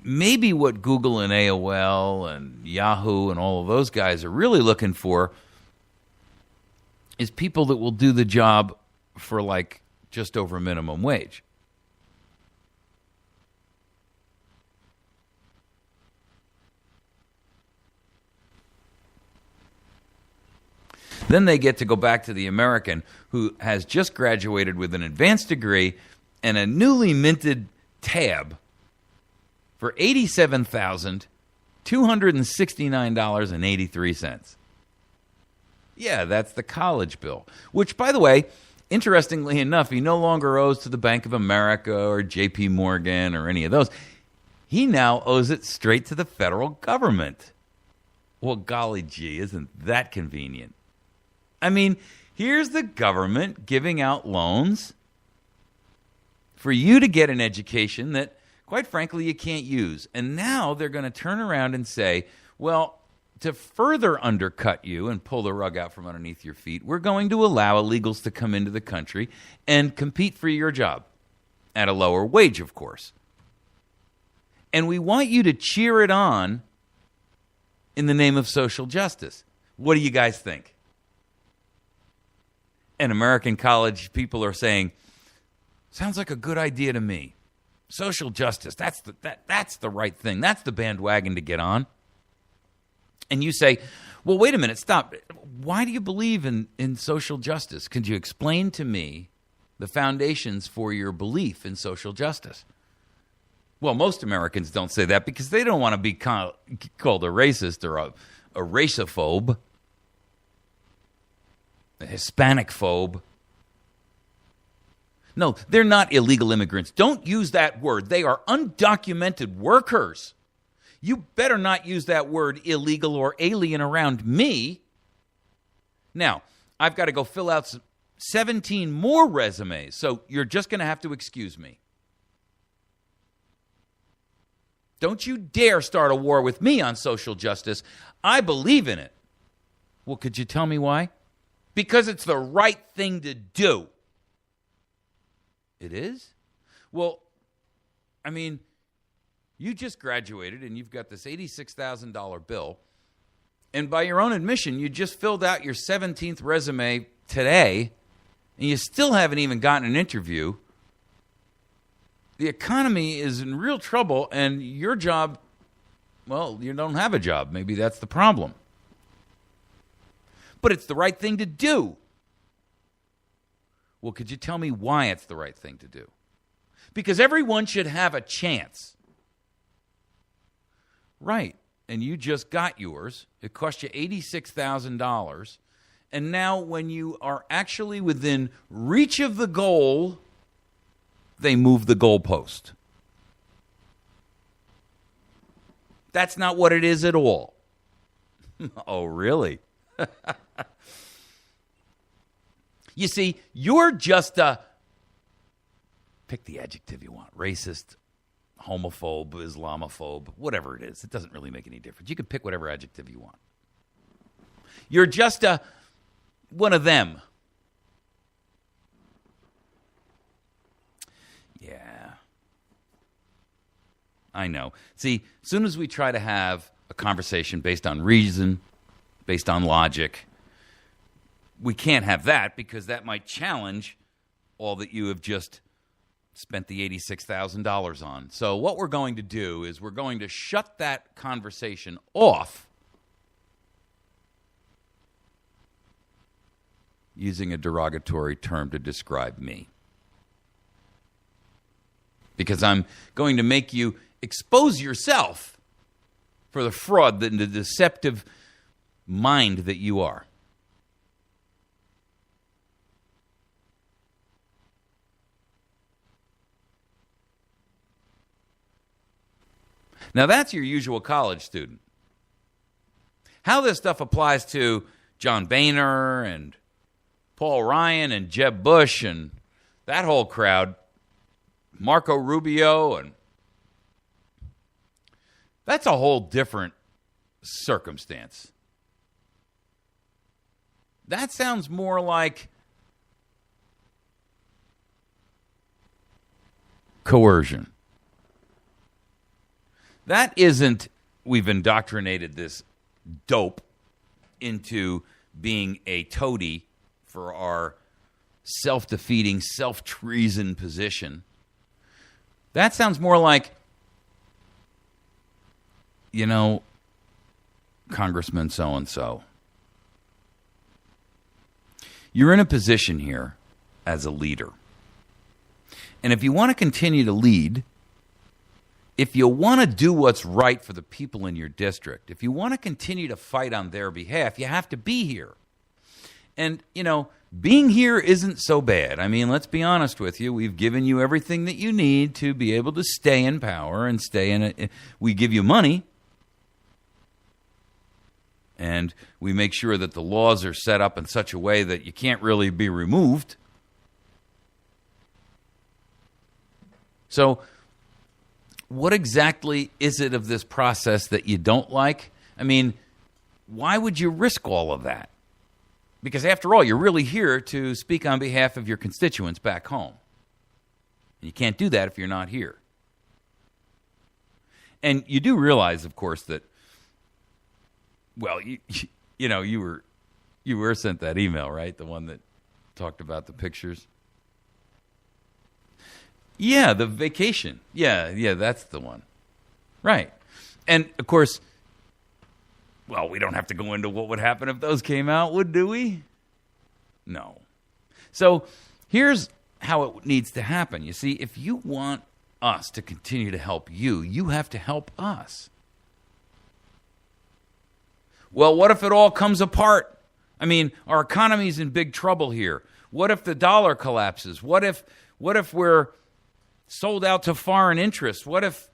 what Google and AOL and Yahoo and all of those guys are really looking for is people that will do the job for like just over minimum wage. Then they get to go back to the American who has just graduated with an advanced degree and a newly minted tab for $87,269.83. Yeah, that's the college bill, which, by the way, interestingly enough, he no longer owes to the Bank of America or J.P. Morgan or any of those. He now owes it straight to the federal government. Well, golly gee, isn't that convenient? I mean, here's the government giving out loans for you to get an education that, quite frankly, you can't use. And now they're going to turn around and say, well, to further undercut you and pull the rug out from underneath your feet, we're going to allow illegals to come into the country and compete for your job at a lower wage, of course. And we want you to cheer it on in the name of social justice. What do you guys think? And American college people are saying, sounds like a good idea to me. Social justice, that's the right thing. That's the bandwagon to get on. And you say, well, wait a minute, stop. Why do you believe in social justice? Could you explain to me the foundations for your belief in social justice? Well, most Americans don't say that because they don't want to be called a racist or a racophobe, a Hispanic phobe. No, they're not illegal immigrants. Don't use that word. They are undocumented workers. You better not use that word illegal or alien around me. Now, I've got to go fill out 17 more resumes, so you're just going to have to excuse me. Don't you dare start a war with me on social justice. I believe in it. Well, could you tell me why? Because it's the right thing to do. It is? Well, I mean, you just graduated and you've got this $86,000 bill. And by your own admission, you just filled out your 17th resume today and you still haven't even gotten an interview. The economy is in real trouble and your job, well, you don't have a job. Maybe that's the problem. But it's the right thing to do. Well, could you tell me why it's the right thing to do? Because everyone should have a chance. Right. And you just got yours. It cost you $86,000. And now when you are actually within reach of the goal, they move the goalpost. That's not what it is at all. Oh, really? You see, you're just a, pick the adjective you want, racist, homophobe, Islamophobe, whatever it is. It doesn't really make any difference. You can pick whatever adjective you want. You're just one of them. Yeah. I know. See, as soon as we try to have a conversation based on reason, based on logic, we can't have that because that might challenge all that you have just spent the $86,000 on. So what we're going to do is we're going to shut that conversation off using a derogatory term to describe me. Because I'm going to make you expose yourself for the fraud and the deceptive mind that you are. Now, that's your usual college student. How this stuff applies to John Boehner and Paul Ryan and Jeb Bush and that whole crowd, Marco Rubio, and that's a whole different circumstance. That sounds more like coercion. That isn't, we've indoctrinated this dope into being a toady for our self-defeating, self-treason position. That sounds more like, Congressman so-and-so. You're in a position here as a leader. And if you want to continue to lead, if you want to do what's right for the people in your district, if you want to continue to fight on their behalf, you have to be here. And, being here isn't so bad. I mean, let's be honest with you. We've given you everything that you need to be able to stay in power and stay in it. We give you money. And we make sure that the laws are set up in such a way that you can't really be removed. So, what exactly is it of this process that you don't like? I mean, why would you risk all of that? Because after all, you're really here to speak on behalf of your constituents back home. You can't do that if you're not here. And you do realize, of course, that, well, you were sent that email, right? The one that talked about the pictures. Yeah, the vacation. Yeah, that's the one. Right. And, of course, well, we don't have to go into what would happen if those came out, do we? No. So here's how it needs to happen. You see, if you want us to continue to help you, you have to help us. Well, what if it all comes apart? I mean, our economy's in big trouble here. What if the dollar collapses? What if we're sold out to foreign interests? What if...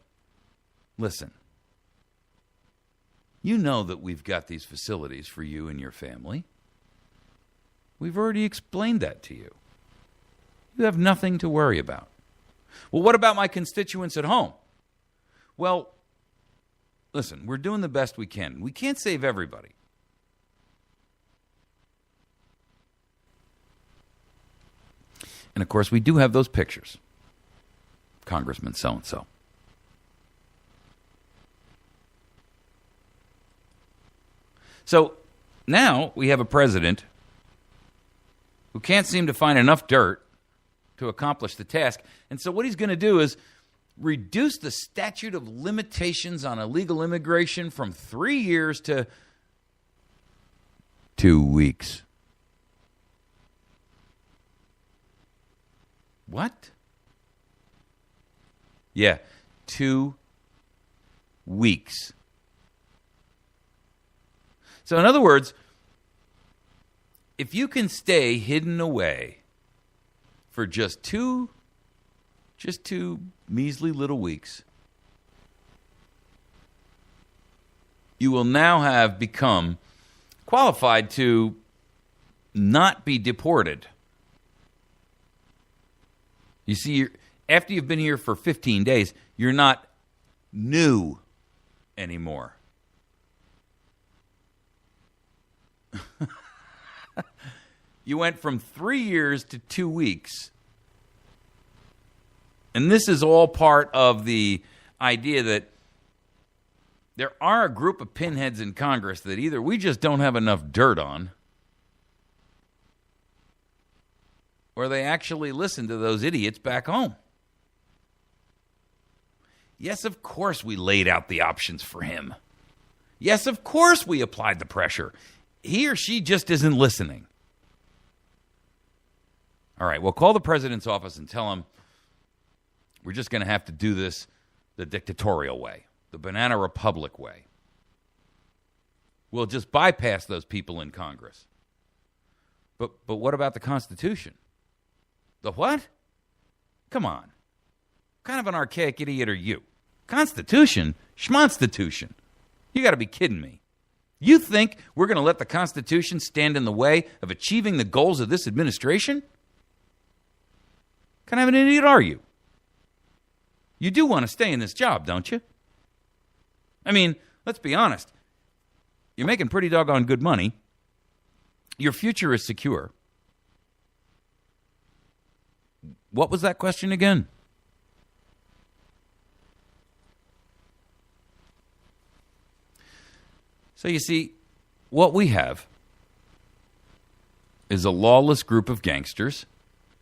Listen. You know that we've got these facilities for you and your family. We've already explained that to you. You have nothing to worry about. Well, what about my constituents at home? Well, listen, we're doing the best we can. We can't save everybody. And, of course, we do have those pictures. Congressman so-and-so. So now we have a president who can't seem to find enough dirt to accomplish the task. And so what he's going to do is reduce the statute of limitations on illegal immigration from 3 years to 2 weeks. What? Yeah, 2 weeks. So in other words, if you can stay hidden away for just two measly little weeks, you will now have become qualified to not be deported. You see, after you've been here for 15 days, you're not new anymore. You went from 3 years to 2 weeks. And this is all part of the idea that there are a group of pinheads in Congress that either we just don't have enough dirt on, or they actually listen to those idiots back home. Yes, of course we laid out the options for him. Yes, of course we applied the pressure. He or she just isn't listening. All right, well, call the president's office and tell him we're just going to have to do this the dictatorial way, the banana republic way. We'll just bypass those people in Congress. But what about the Constitution? The what? Come on. What kind of an archaic idiot are you? Constitution? Schmonstitution. You got to be kidding me. You think we're going to let the Constitution stand in the way of achieving the goals of this administration? What kind of an idiot are you? You do want to stay in this job, don't you? I mean, let's be honest. You're making pretty doggone good money. Your future is secure. What was that question again? So you see, what we have is a lawless group of gangsters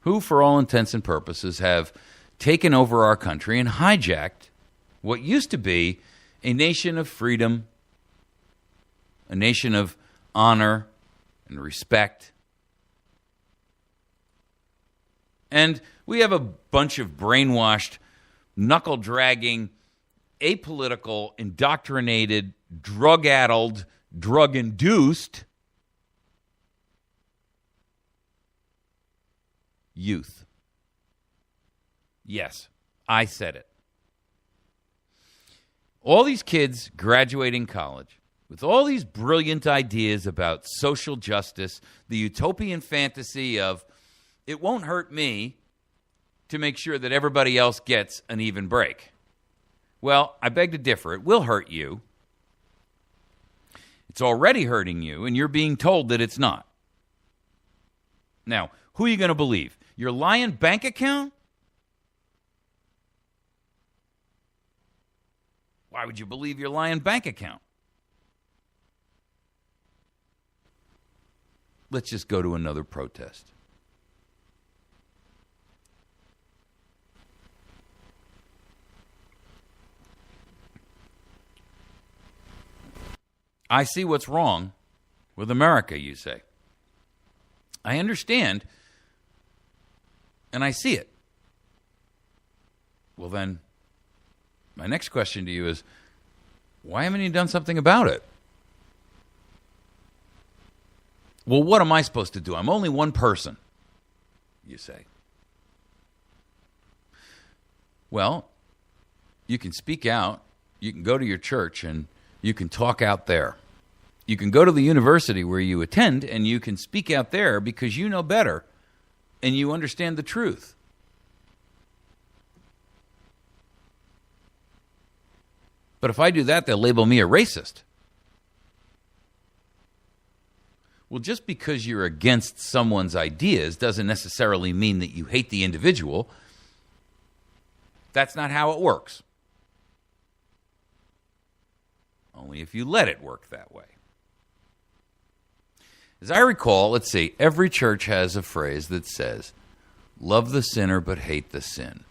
who, for all intents and purposes, have taken over our country and hijacked what used to be a nation of freedom, a nation of honor and respect, And we have a bunch of brainwashed, knuckle-dragging, apolitical, indoctrinated, drug-addled, drug-induced youth. Yes, I said it. All these kids graduating college with all these brilliant ideas about social justice, the utopian fantasy of it won't hurt me to make sure that everybody else gets an even break. Well, I beg to differ. It will hurt you. It's already hurting you, and you're being told that it's not. Now, who are you going to believe? Your lying bank account? Why would you believe your lying bank account? Let's just go to another protest. I see what's wrong with America, you say. I understand, and I see it. Well, then, my next question to you is, why haven't you done something about it? Well, what am I supposed to do? I'm only one person, you say. Well, you can speak out. You can go to your church and you can talk out there. You can go to the university where you attend and you can speak out there because you know better and you understand the truth. But if I do that, they'll label me a racist. Well, just because you're against someone's ideas doesn't necessarily mean that you hate the individual. That's not how it works. Only if you let it work that way. As I recall, let's see, every church has a phrase that says, love the sinner but hate the sin.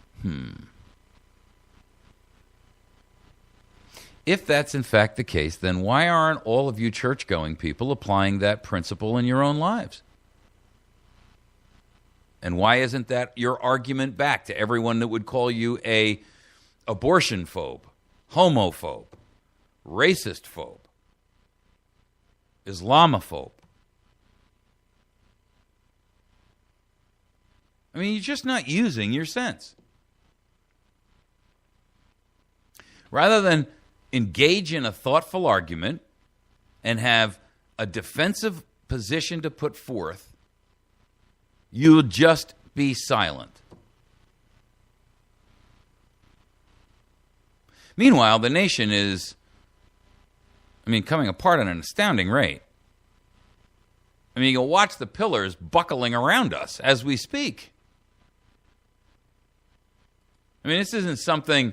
If that's in fact the case, then why aren't all of you church-going people applying that principle in your own lives? And why isn't that your argument back to everyone that would call you a abortion phobe, homophobe, racist phobe, Islamophobe? I mean, you're just not using your sense. Rather than engage in a thoughtful argument and have a defensive position to put forth, you'll just be silent. Meanwhile, the nation is, coming apart at an astounding rate. You can watch the pillars buckling around us as we speak. This isn't something,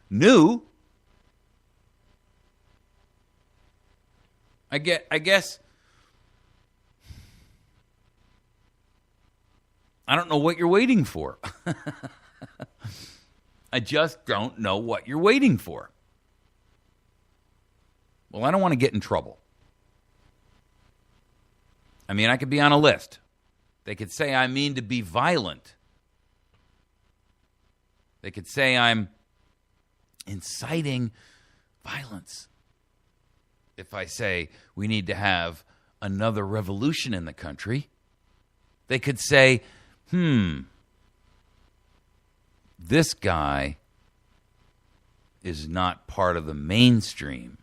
new. I guess I don't know what you're waiting for. I just don't know what you're waiting for. Well, I don't want to get in trouble. I could be on a list. They could say I mean to be violent. They could say I'm inciting violence. If I say we need to have another revolution in the country, they could say, this guy is not part of the mainstream.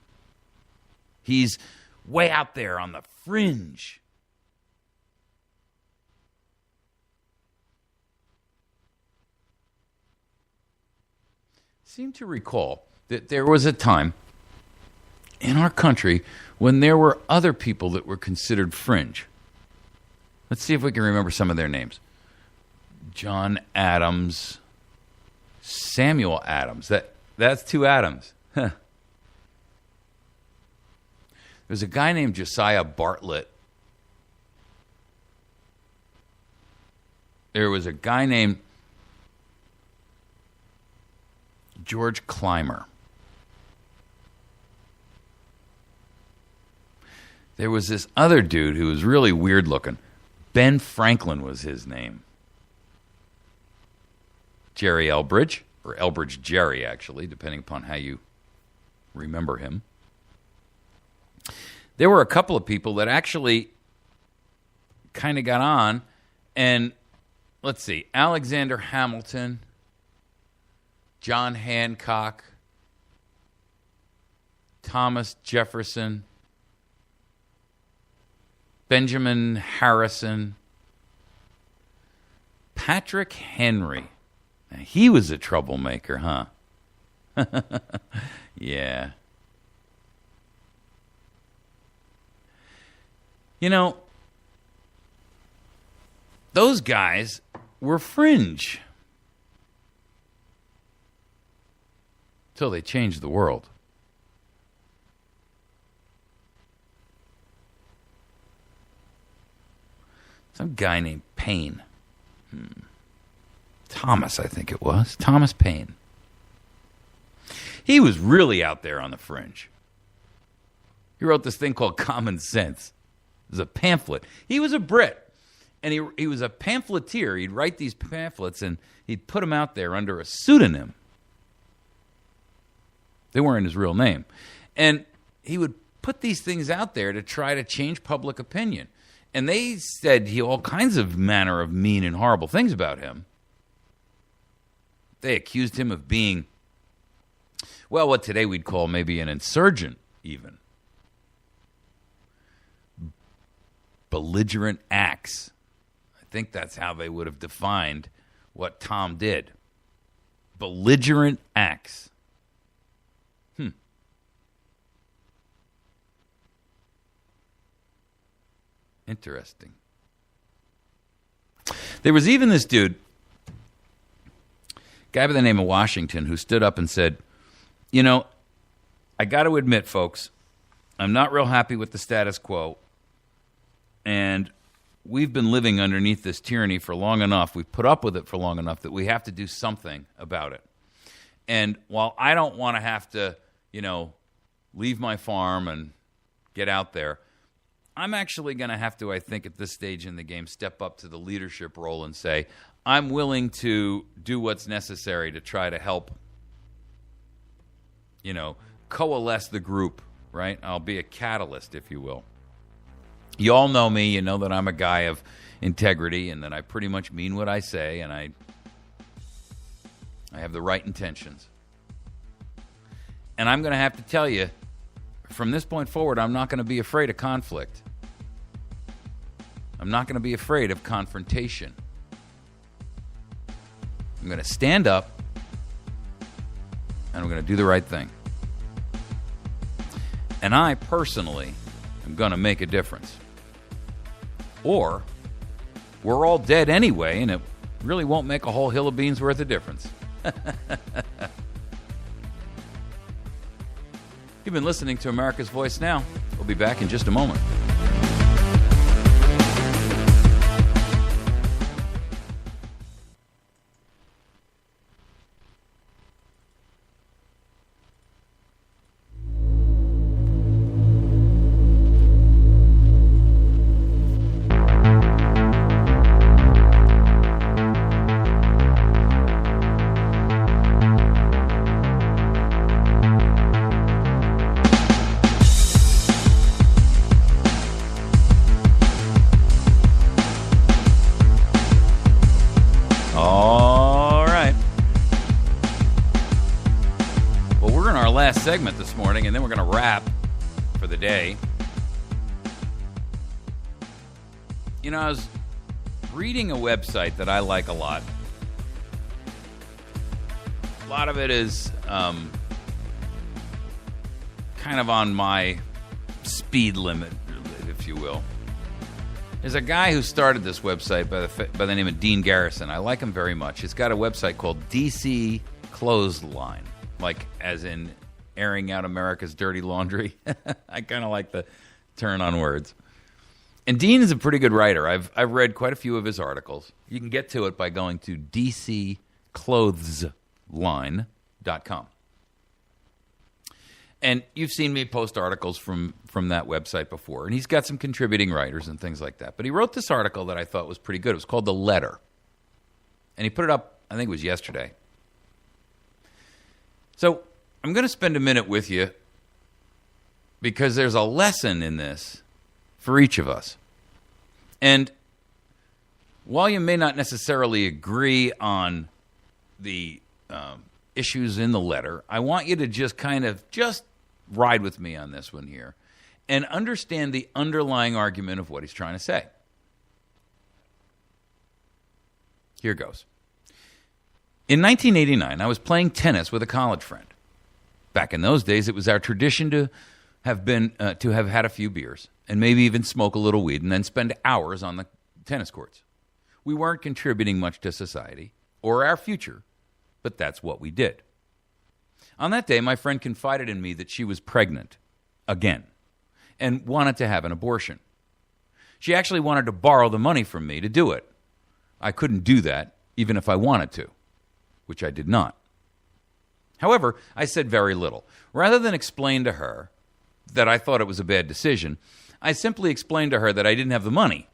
He's way out there on the fringe. I seem to recall that there was a time in our country when there were other people that were considered fringe. Let's see if we can remember some of their names. John Adams, Samuel Adams. That's two Adams. Huh. There's a guy named Josiah Bartlett. There was a guy named George Clymer. There was this other dude who was really weird looking. Ben Franklin was his name. Jerry Elbridge, or Elbridge Jerry, actually, depending upon how you remember him. There were a couple of people that actually kind of got on, and let's see, Alexander Hamilton, John Hancock, Thomas Jefferson, Benjamin Harrison, Patrick Henry. Now, he was a troublemaker, huh? Yeah. You know, those guys were fringe till they changed the world. Some guy named Paine. Thomas, I think it was. Thomas Paine. He was really out there on the fringe. He wrote this thing called Common Sense. It was a pamphlet. He was a Brit, and he was a pamphleteer. He'd write these pamphlets, and he'd put them out there under a pseudonym. They weren't his real name. And he would put these things out there to try to change public opinion. And they said all kinds of manner of mean and horrible things about him. They accused him of being, well, what today we'd call maybe an insurgent, even. Belligerent acts. I think that's how they would have defined what Tom did. Belligerent acts. Interesting. There was even this dude, guy by the name of Washington, who stood up and said, you know, I got to admit, folks, I'm not real happy with the status quo, and we've been living underneath this tyranny for long enough. We've put up with it for long enough that we have to do something about it. And while I don't want to have to, leave my farm and get out there, I'm actually going to have to, I think, at this stage in the game, step up to the leadership role and say, I'm willing to do what's necessary to try to help, coalesce the group, right? I'll be a catalyst, if you will. You all know me. You know that I'm a guy of integrity and that I pretty much mean what I say, and I have the right intentions. And I'm going to have to tell you, from this point forward, I'm not going to be afraid of conflict. I'm not going to be afraid of confrontation. I'm going to stand up, and I'm going to do the right thing. And I, personally, am going to make a difference. Or, we're all dead anyway, and it really won't make a whole hill of beans worth of difference. You've been listening to America's Voice Now. We'll be back in just a moment. Segment this morning, and then we're going to wrap for the day. I was reading a website that I like a lot. A lot of it is kind of on my speed limit, if you will. There's a guy who started this website by the name of Dean Garrison. I like him very much. He's got a website called DC Clothesline, like as in airing out America's dirty laundry. I kind of like the turn on words. And Dean is a pretty good writer. I've read quite a few of his articles. You can get to it by going to dcclothesline.com. And you've seen me post articles from that website before. And he's got some contributing writers and things like that. But he wrote this article that I thought was pretty good. It was called The Letter. And he put it up I think it was yesterday. So I'm going to spend a minute with you because there's a lesson in this for each of us. And while you may not necessarily agree on the issues in the letter, I want you to just ride with me on this one here and understand the underlying argument of what he's trying to say. Here goes. In 1989, I was playing tennis with a college friend. Back in those days, it was our tradition to have had a few beers and maybe even smoke a little weed and then spend hours on the tennis courts. We weren't contributing much to society or our future, but that's what we did. On that day, my friend confided in me that she was pregnant again and wanted to have an abortion. She actually wanted to borrow the money from me to do it. I couldn't do that, even if I wanted to, which I did not. However, I said very little. Rather than explain to her that I thought it was a bad decision, I simply explained to her that I didn't have the money,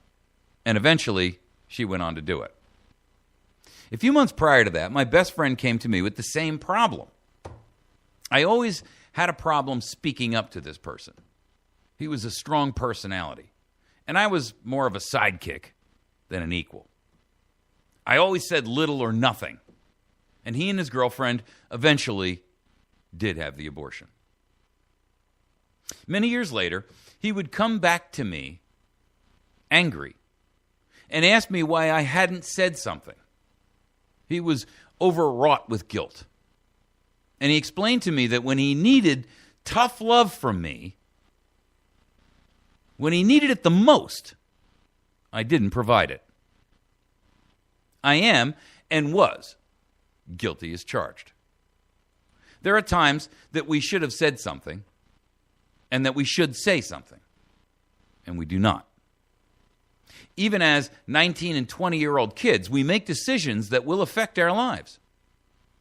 and eventually she went on to do it. A few months prior to that, my best friend came to me with the same problem. I always had a problem speaking up to this person. He was a strong personality, and I was more of a sidekick than an equal. I always said little or nothing, and he and his girlfriend eventually did have the abortion. Many years later, he would come back to me angry and ask me why I hadn't said something. He was overwrought with guilt. And he explained to me that when he needed tough love from me, when he needed it the most, I didn't provide it. I am, and was, guilty as charged. There are times that we should have said something, and that we should say something, and we do not. Even as 19 and 20-year-old kids, we make decisions that will affect our lives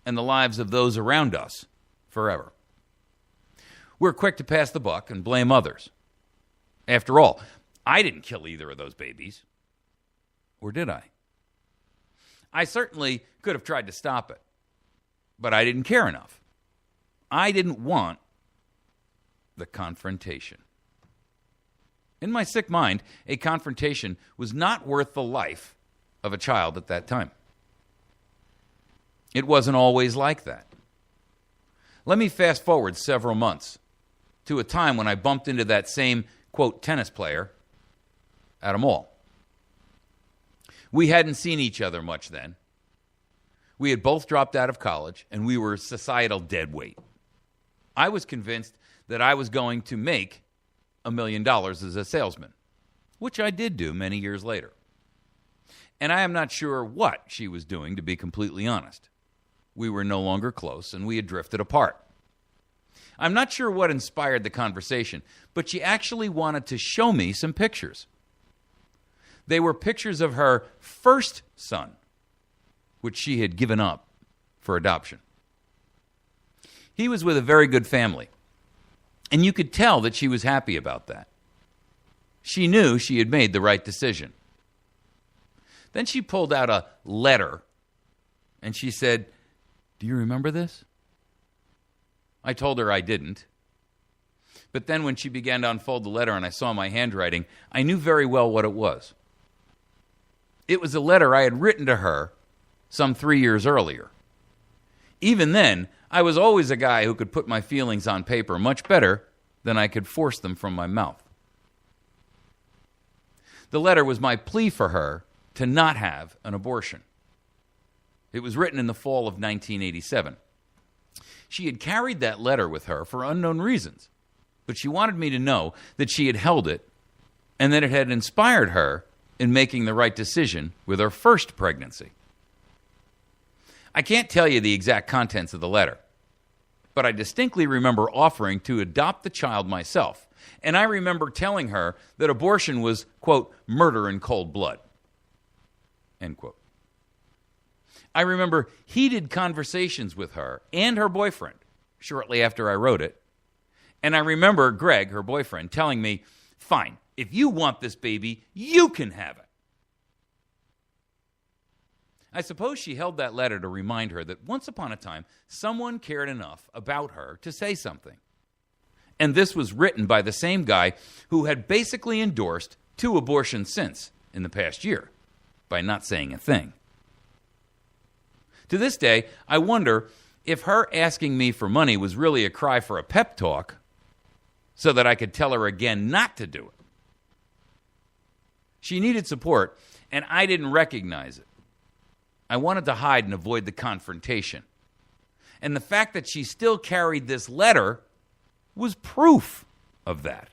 and the lives of those around us forever. We're quick to pass the buck and blame others. After all, I didn't kill either of those babies. Or did I? I certainly could have tried to stop it, but I didn't care enough. I didn't want the confrontation. In my sick mind, a confrontation was not worth the life of a child at that time. It wasn't always like that. Let me fast forward several months to a time when I bumped into that same, quote, tennis player at a mall. We hadn't seen each other much then. We had both dropped out of college, and we were societal deadweight. I was convinced that I was going to make $1 million as a salesman, which I did do many years later. And I am not sure what she was doing, to be completely honest. We were no longer close, and we had drifted apart. I'm not sure what inspired the conversation, but she actually wanted to show me some pictures. They were pictures of her first son, which she had given up for adoption. He was with a very good family, and you could tell that she was happy about that. She knew she had made the right decision. Then she pulled out a letter, and she said, "Do you remember this?" I told her I didn't. But then when she began to unfold the letter and I saw my handwriting, I knew very well what it was. It was a letter I had written to her some 3 years earlier. Even then, I was always a guy who could put my feelings on paper much better than I could force them from my mouth. The letter was my plea for her to not have an abortion. It was written in the fall of 1987. She had carried that letter with her for unknown reasons, but she wanted me to know that she had held it and that it had inspired her in making the right decision with her first pregnancy. I can't tell you the exact contents of the letter, but I distinctly remember offering to adopt the child myself, and I remember telling her that abortion was, quote, murder in cold blood, end quote. I remember heated conversations with her and her boyfriend shortly after I wrote it, and I remember Greg, her boyfriend, telling me, "Fine, if you want this baby, you can have it." I suppose she held that letter to remind her that once upon a time, someone cared enough about her to say something. And this was written by the same guy who had basically endorsed 2 abortions since in the past year by not saying a thing. To this day, I wonder if her asking me for money was really a cry for a pep talk so that I could tell her again not to do it. She needed support, and I didn't recognize it. I wanted to hide and avoid the confrontation. And the fact that she still carried this letter was proof of that.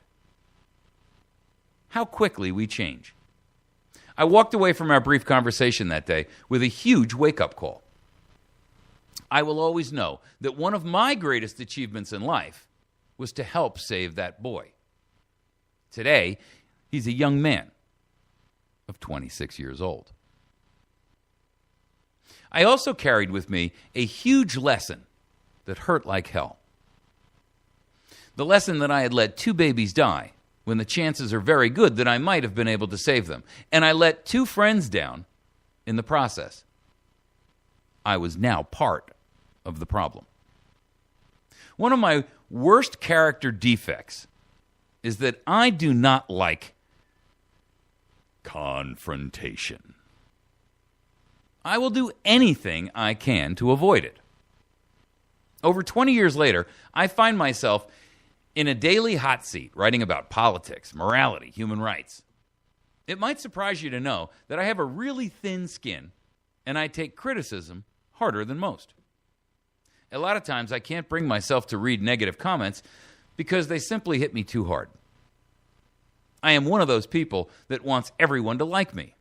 How quickly we change. I walked away from our brief conversation that day with a huge wake-up call. I will always know that one of my greatest achievements in life was to help save that boy. Today, he's a young man of 26 years old. I also carried with me a huge lesson that hurt like hell. The lesson that I had let 2 babies die when the chances are very good that I might have been able to save them. And I let 2 friends down in the process. I was now part of the problem. One of my worst character defects is that I do not like confrontation. I will do anything I can to avoid it. Over 20 years later, I find myself in a daily hot seat writing about politics, morality, human rights. It might surprise you to know that I have a really thin skin and I take criticism harder than most. A lot of times I can't bring myself to read negative comments because they simply hit me too hard. I am one of those people that wants everyone to like me.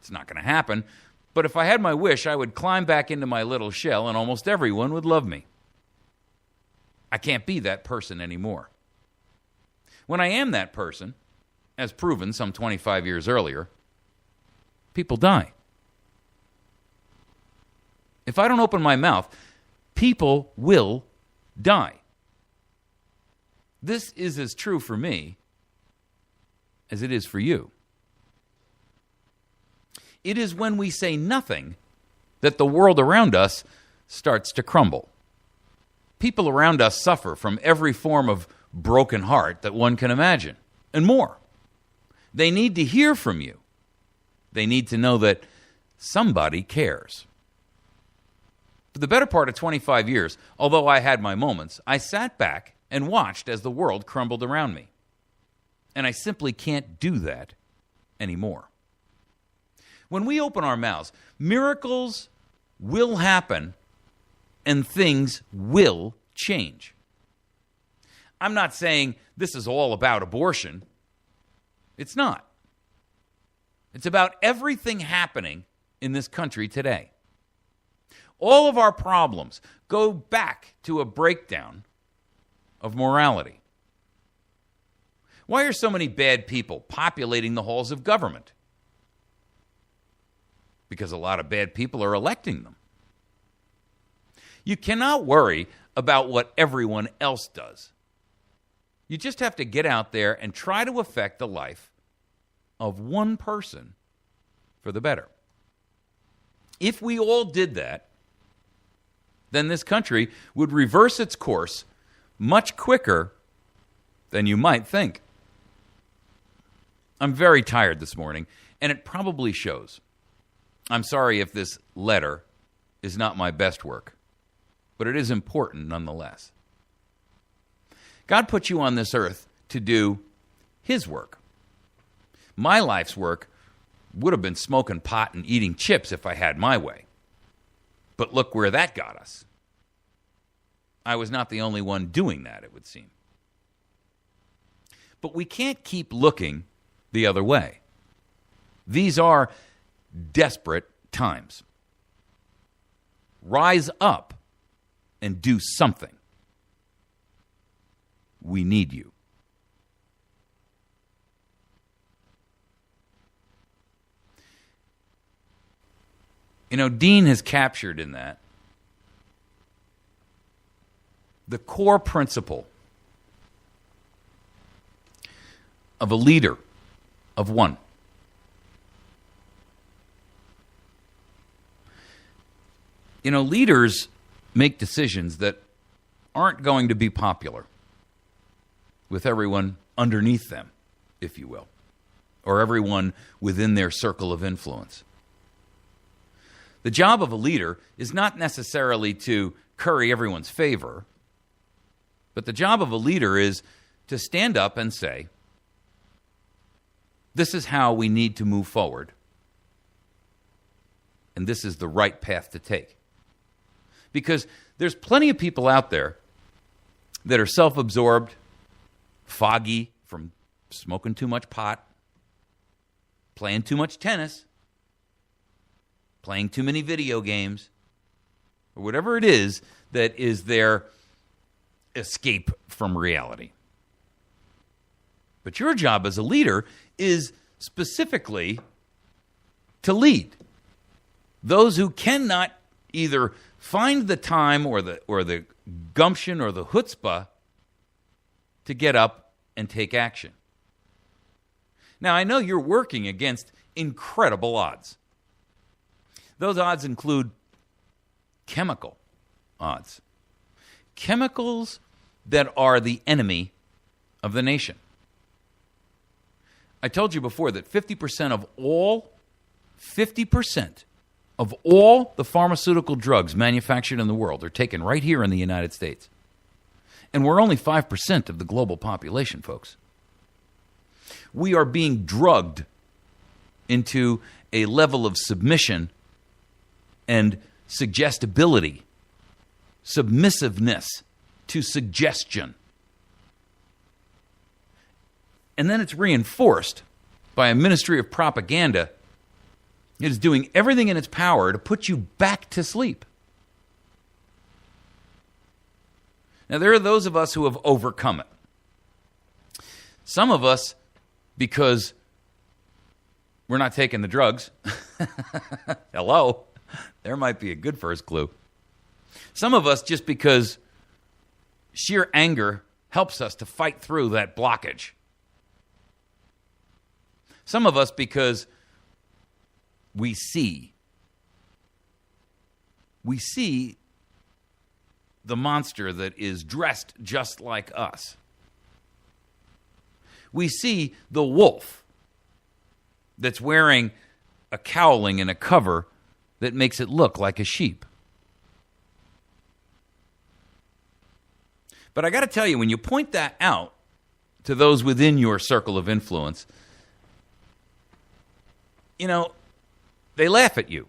It's not going to happen, but if I had my wish, I would climb back into my little shell and almost everyone would love me. I can't be that person anymore. When I am that person, as proven some 25 years earlier, people die. If I don't open my mouth, people will die. This is as true for me as it is for you. It is when we say nothing that the world around us starts to crumble. People around us suffer from every form of broken heart that one can imagine, and more. They need to hear from you. They need to know that somebody cares. For the better part of 25 years, although I had my moments, I sat back and watched as the world crumbled around me. And I simply can't do that anymore. When we open our mouths, miracles will happen and things will change. I'm not saying this is all about abortion. It's not. It's about everything happening in this country today. All of our problems go back to a breakdown of morality. Why are so many bad people populating the halls of government? Because a lot of bad people are electing them. You cannot worry about what everyone else does. You just have to get out there and try to affect the life of one person for the better. If we all did that, then this country would reverse its course much quicker than you might think. I'm very tired this morning, and it probably shows. I'm sorry if this letter is not my best work, but it is important nonetheless. God put you on this earth to do His work. My life's work would have been smoking pot and eating chips if I had my way. But look where that got us. I was not the only one doing that, it would seem. But we can't keep looking the other way. These are desperate times. Rise up and do something. We need you. You know, Dean has captured in that the core principle of a leader of one. Leaders make decisions that aren't going to be popular with everyone underneath them, if you will, or everyone within their circle of influence. The job of a leader is not necessarily to curry everyone's favor, but the job of a leader is to stand up and say, this is how we need to move forward, and this is the right path to take. Because there's plenty of people out there that are self-absorbed, foggy from smoking too much pot, playing too much tennis, playing too many video games, or whatever it is that is their escape from reality. But your job as a leader is specifically to lead those who cannot either find the time or the gumption or the chutzpah to get up and take action. Now, I know you're working against incredible odds. Those odds include chemical odds. Chemicals that are the enemy of the nation. I told you before that 50% of all the pharmaceutical drugs manufactured in the world are taken right here in the United States. And we're only 5% of the global population, folks. We are being drugged into a level of submission and suggestibility, submissiveness to suggestion. And then it's reinforced by a ministry of propaganda. It is doing everything in its power to put you back to sleep. Now, there are those of us who have overcome it. Some of us, because we're not taking the drugs. Hello. There might be a good first clue. Some of us just because sheer anger helps us to fight through that blockage. Some of us because we see the monster that is dressed just like us. We see the wolf that's wearing a cowling and a cover that makes it look like a sheep. But I got to tell you, when you point that out to those within your circle of influence, they laugh at you.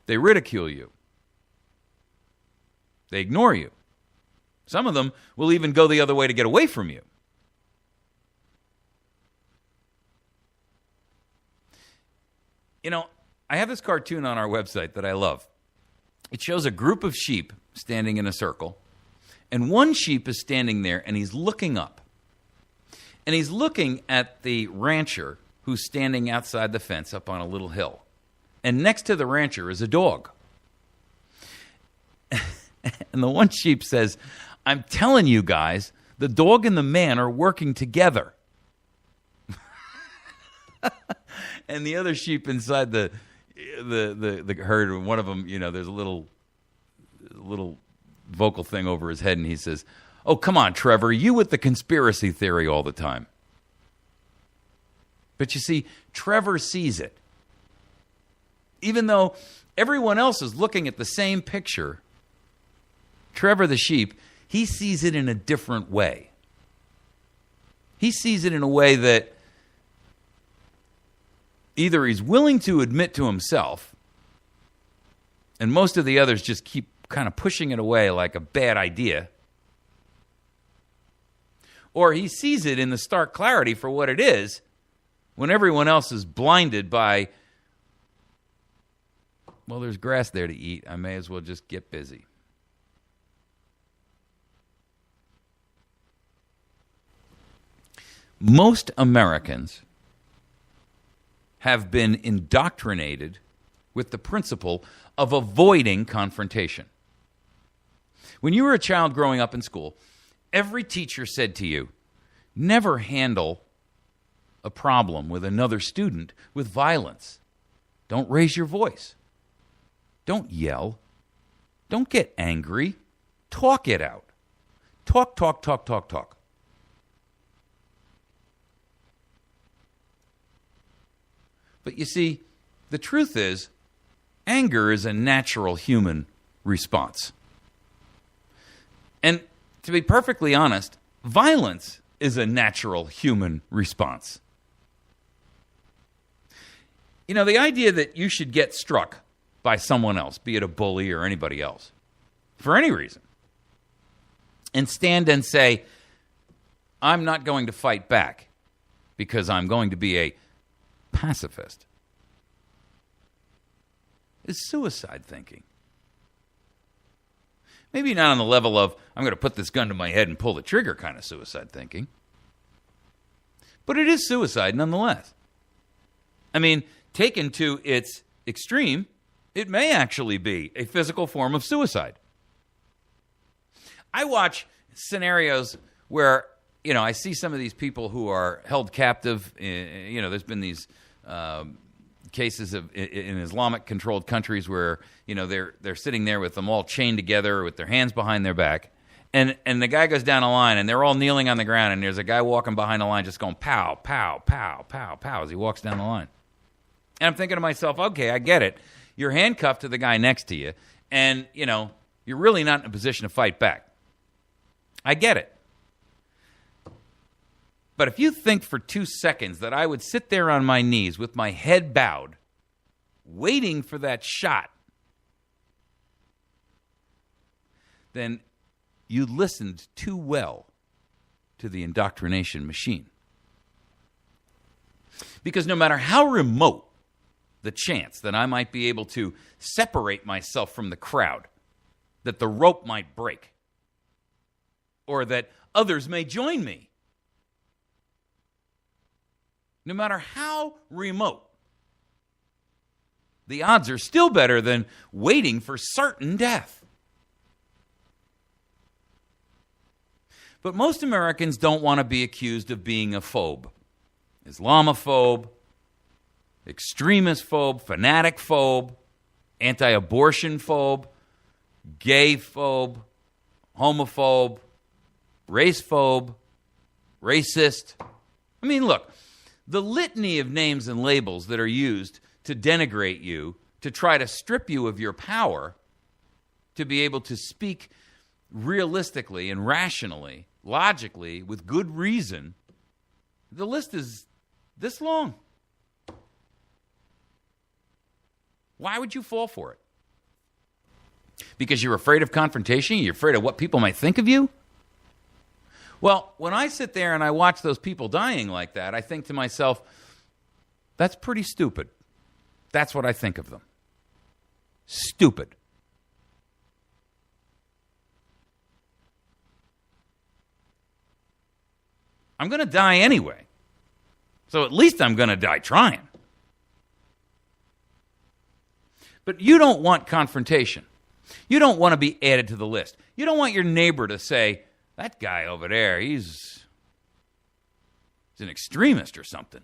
They ridicule you. They ignore you. Some of them will even go the other way to get away from you. I have this cartoon on our website that I love. It shows a group of sheep standing in a circle, and one sheep is standing there, and he's looking up. And he's looking at the rancher who's standing outside the fence up on a little hill. And next to the rancher is a dog. And the one sheep says, I'm telling you guys, the dog and the man are working together. And the other sheep inside the herd, one of them, there's a little vocal thing over his head, and he says, oh, come on, Trevor, you with the conspiracy theory all the time. But you see, Trevor sees it. Even though everyone else is looking at the same picture, Trevor the sheep, he sees it in a different way. He sees it in a way that either he's willing to admit to himself, and most of the others just keep kind of pushing it away like a bad idea, or he sees it in the stark clarity for what it is when everyone else is blinded by, well, there's grass there to eat. I may as well just get busy. Most Americans have been indoctrinated with the principle of avoiding confrontation. When you were a child growing up in school, every teacher said to you, never handle a problem with another student with violence. Don't raise your voice. Don't yell. Don't get angry. Talk it out. Talk, talk, talk, talk, talk. But you see, the truth is, anger is a natural human response. And to be perfectly honest, violence is a natural human response. You know, the idea that you should get struck by someone else, be it a bully or anybody else, for any reason, and stand and say, I'm not going to fight back because I'm going to be a pacifist, is suicide thinking. Maybe not on the level of, I'm going to put this gun to my head and pull the trigger kind of suicide thinking. But it is suicide nonetheless. I mean, taken to its extreme, it may actually be a physical form of suicide. I watch scenarios where, you know, I see some of these people who are held captive. You know, there's been these cases in Islamic-controlled countries where, you know, they're sitting there with them all chained together with their hands behind their back, and the guy goes down a line, and they're all kneeling on the ground, and there's a guy walking behind the line just going pow, pow, pow, pow, pow as he walks down the line. And I'm thinking to myself, okay, I get it. You're handcuffed to the guy next to you, and, you know, you're really not in a position to fight back. I get it. But if you think for 2 seconds that I would sit there on my knees with my head bowed, waiting for that shot, then you listened too well to the indoctrination machine. Because no matter how remote the chance that I might be able to separate myself from the crowd, that the rope might break, or that others may join me, no matter how remote, the odds are still better than waiting for certain death. But most Americans don't want to be accused of being a phobe. Islamophobe, extremist phobe, fanatic phobe, anti-abortion phobe, gay phobe, homophobe, race phobe, racist. I mean, look, the litany of names and labels that are used to denigrate you, to try to strip you of your power, to be able to speak realistically and rationally, logically, with good reason, the list is this long. Why would you fall for it? Because you're afraid of confrontation? You're afraid of what people might think of you? Well, when I sit there and I watch those people dying like that, I think to myself, that's pretty stupid. That's what I think of them. Stupid. I'm going to die anyway. So at least I'm going to die trying. But you don't want confrontation. You don't want to be added to the list. You don't want your neighbor to say, that guy over there, he's an extremist or something.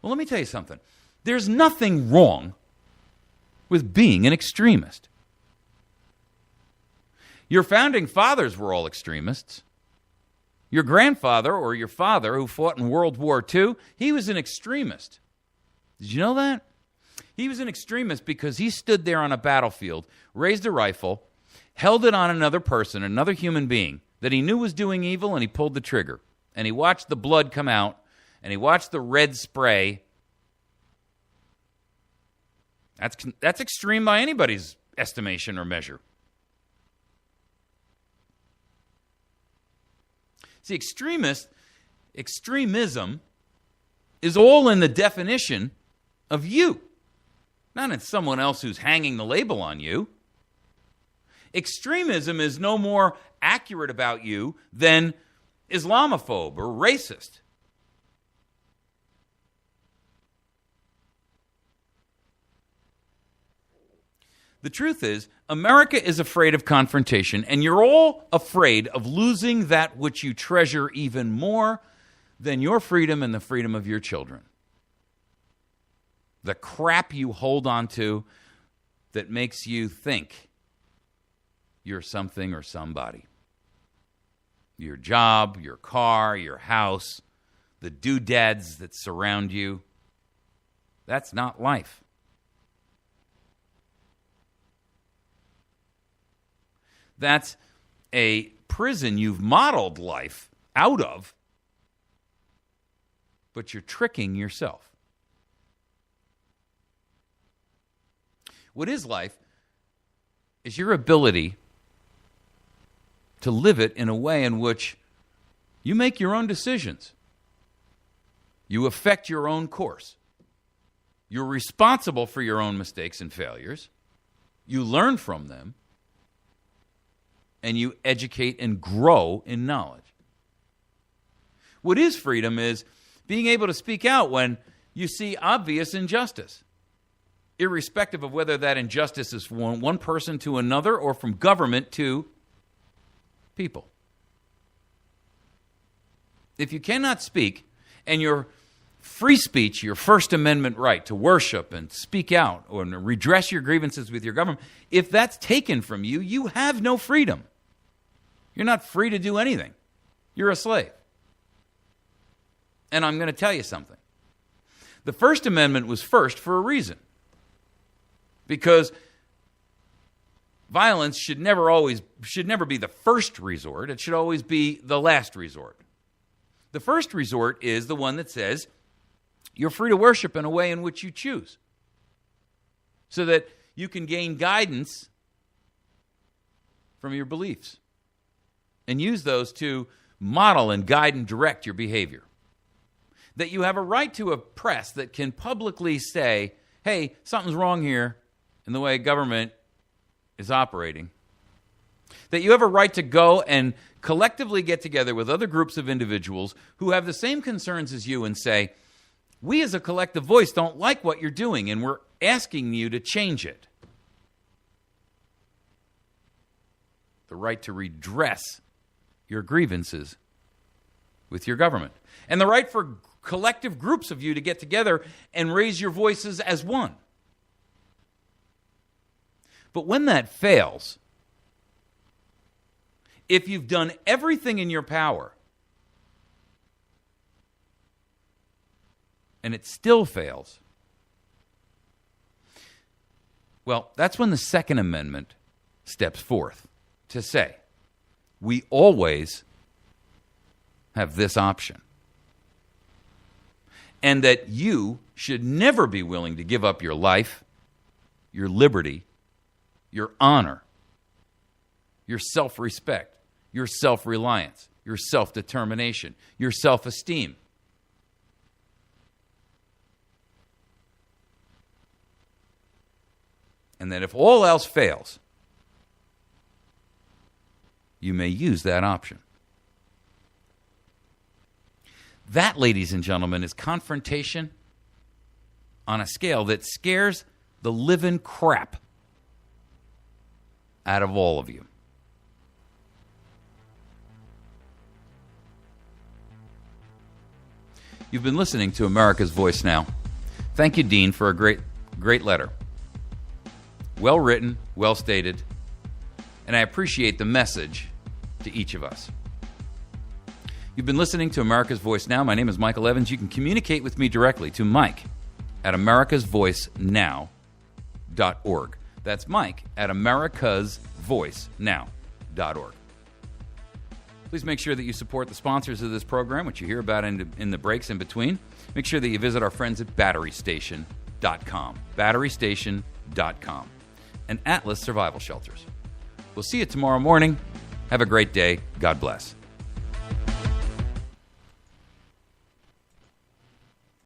Well, let me tell you something. There's nothing wrong with being an extremist. Your founding fathers were all extremists. Your grandfather or your father who fought in World War II, he was an extremist. Did you know that? He was an extremist because he stood there on a battlefield, raised a rifle, held it on another person, another human being, that he knew was doing evil, and he pulled the trigger. And he watched the blood come out, and he watched the red spray. That's extreme by anybody's estimation or measure. See, extremism is all in the definition of you, not in someone else who's hanging the label on you. Extremism is no more accurate about you than Islamophobe or racist. The truth is, America is afraid of confrontation, and you're all afraid of losing that which you treasure even more than your freedom and the freedom of your children. The crap you hold on to that makes you think you're something or somebody. Your job, your car, your house, the doodads that surround you. That's not life. That's a prison you've modeled life out of, but you're tricking yourself. What is life is your ability to live it in a way in which you make your own decisions. You affect your own course. You're responsible for your own mistakes and failures. You learn from them. And you educate and grow in knowledge. What is freedom is being able to speak out when you see obvious injustice, irrespective of whether that injustice is from one person to another or from government to people. If you cannot speak, and your free speech, your First Amendment right to worship and speak out or redress your grievances with your government, if that's taken from you, you have no freedom. You're not free to do anything. You're a slave. And I'm going to tell you something. The First Amendment was first for a reason. Because violence should never be the first resort. It should always be the last resort. The first resort is the one that says you're free to worship in a way in which you choose, so that you can gain guidance from your beliefs and use those to model and guide and direct your behavior. That you have a right to a press that can publicly say, hey, something's wrong here in the way government is operating. That you have a right to go and collectively get together with other groups of individuals who have the same concerns as you and say, we as a collective voice don't like what you're doing and we're asking you to change it. The right to redress your grievances with your government. And the right for collective groups of you to get together and raise your voices as one. But when that fails, if you've done everything in your power and it still fails, well, that's when the Second Amendment steps forth to say, we always have this option. And that you should never be willing to give up your life, your liberty, your honor, your self-respect, your self-reliance, your self-determination, your self-esteem. And that if all else fails, you may use that option. That, ladies and gentlemen, is confrontation on a scale that scares the living crap out of all of you. You've been listening to America's Voice Now. Thank you, Dean, for a great letter. Well written, well stated, and I appreciate the message to each of us. You've been listening to America's Voice Now. My name is Michael Evans. You can communicate with me directly to Mike at americasvoicenow.org. That's Mike at americasvoicenow.org. Please make sure that you support the sponsors of this program, which you hear about in the breaks in between. Make sure that you visit our friends at batterystation.com. Batterystation.com. And Atlas Survival Shelters. We'll see you tomorrow morning. Have a great day. God bless.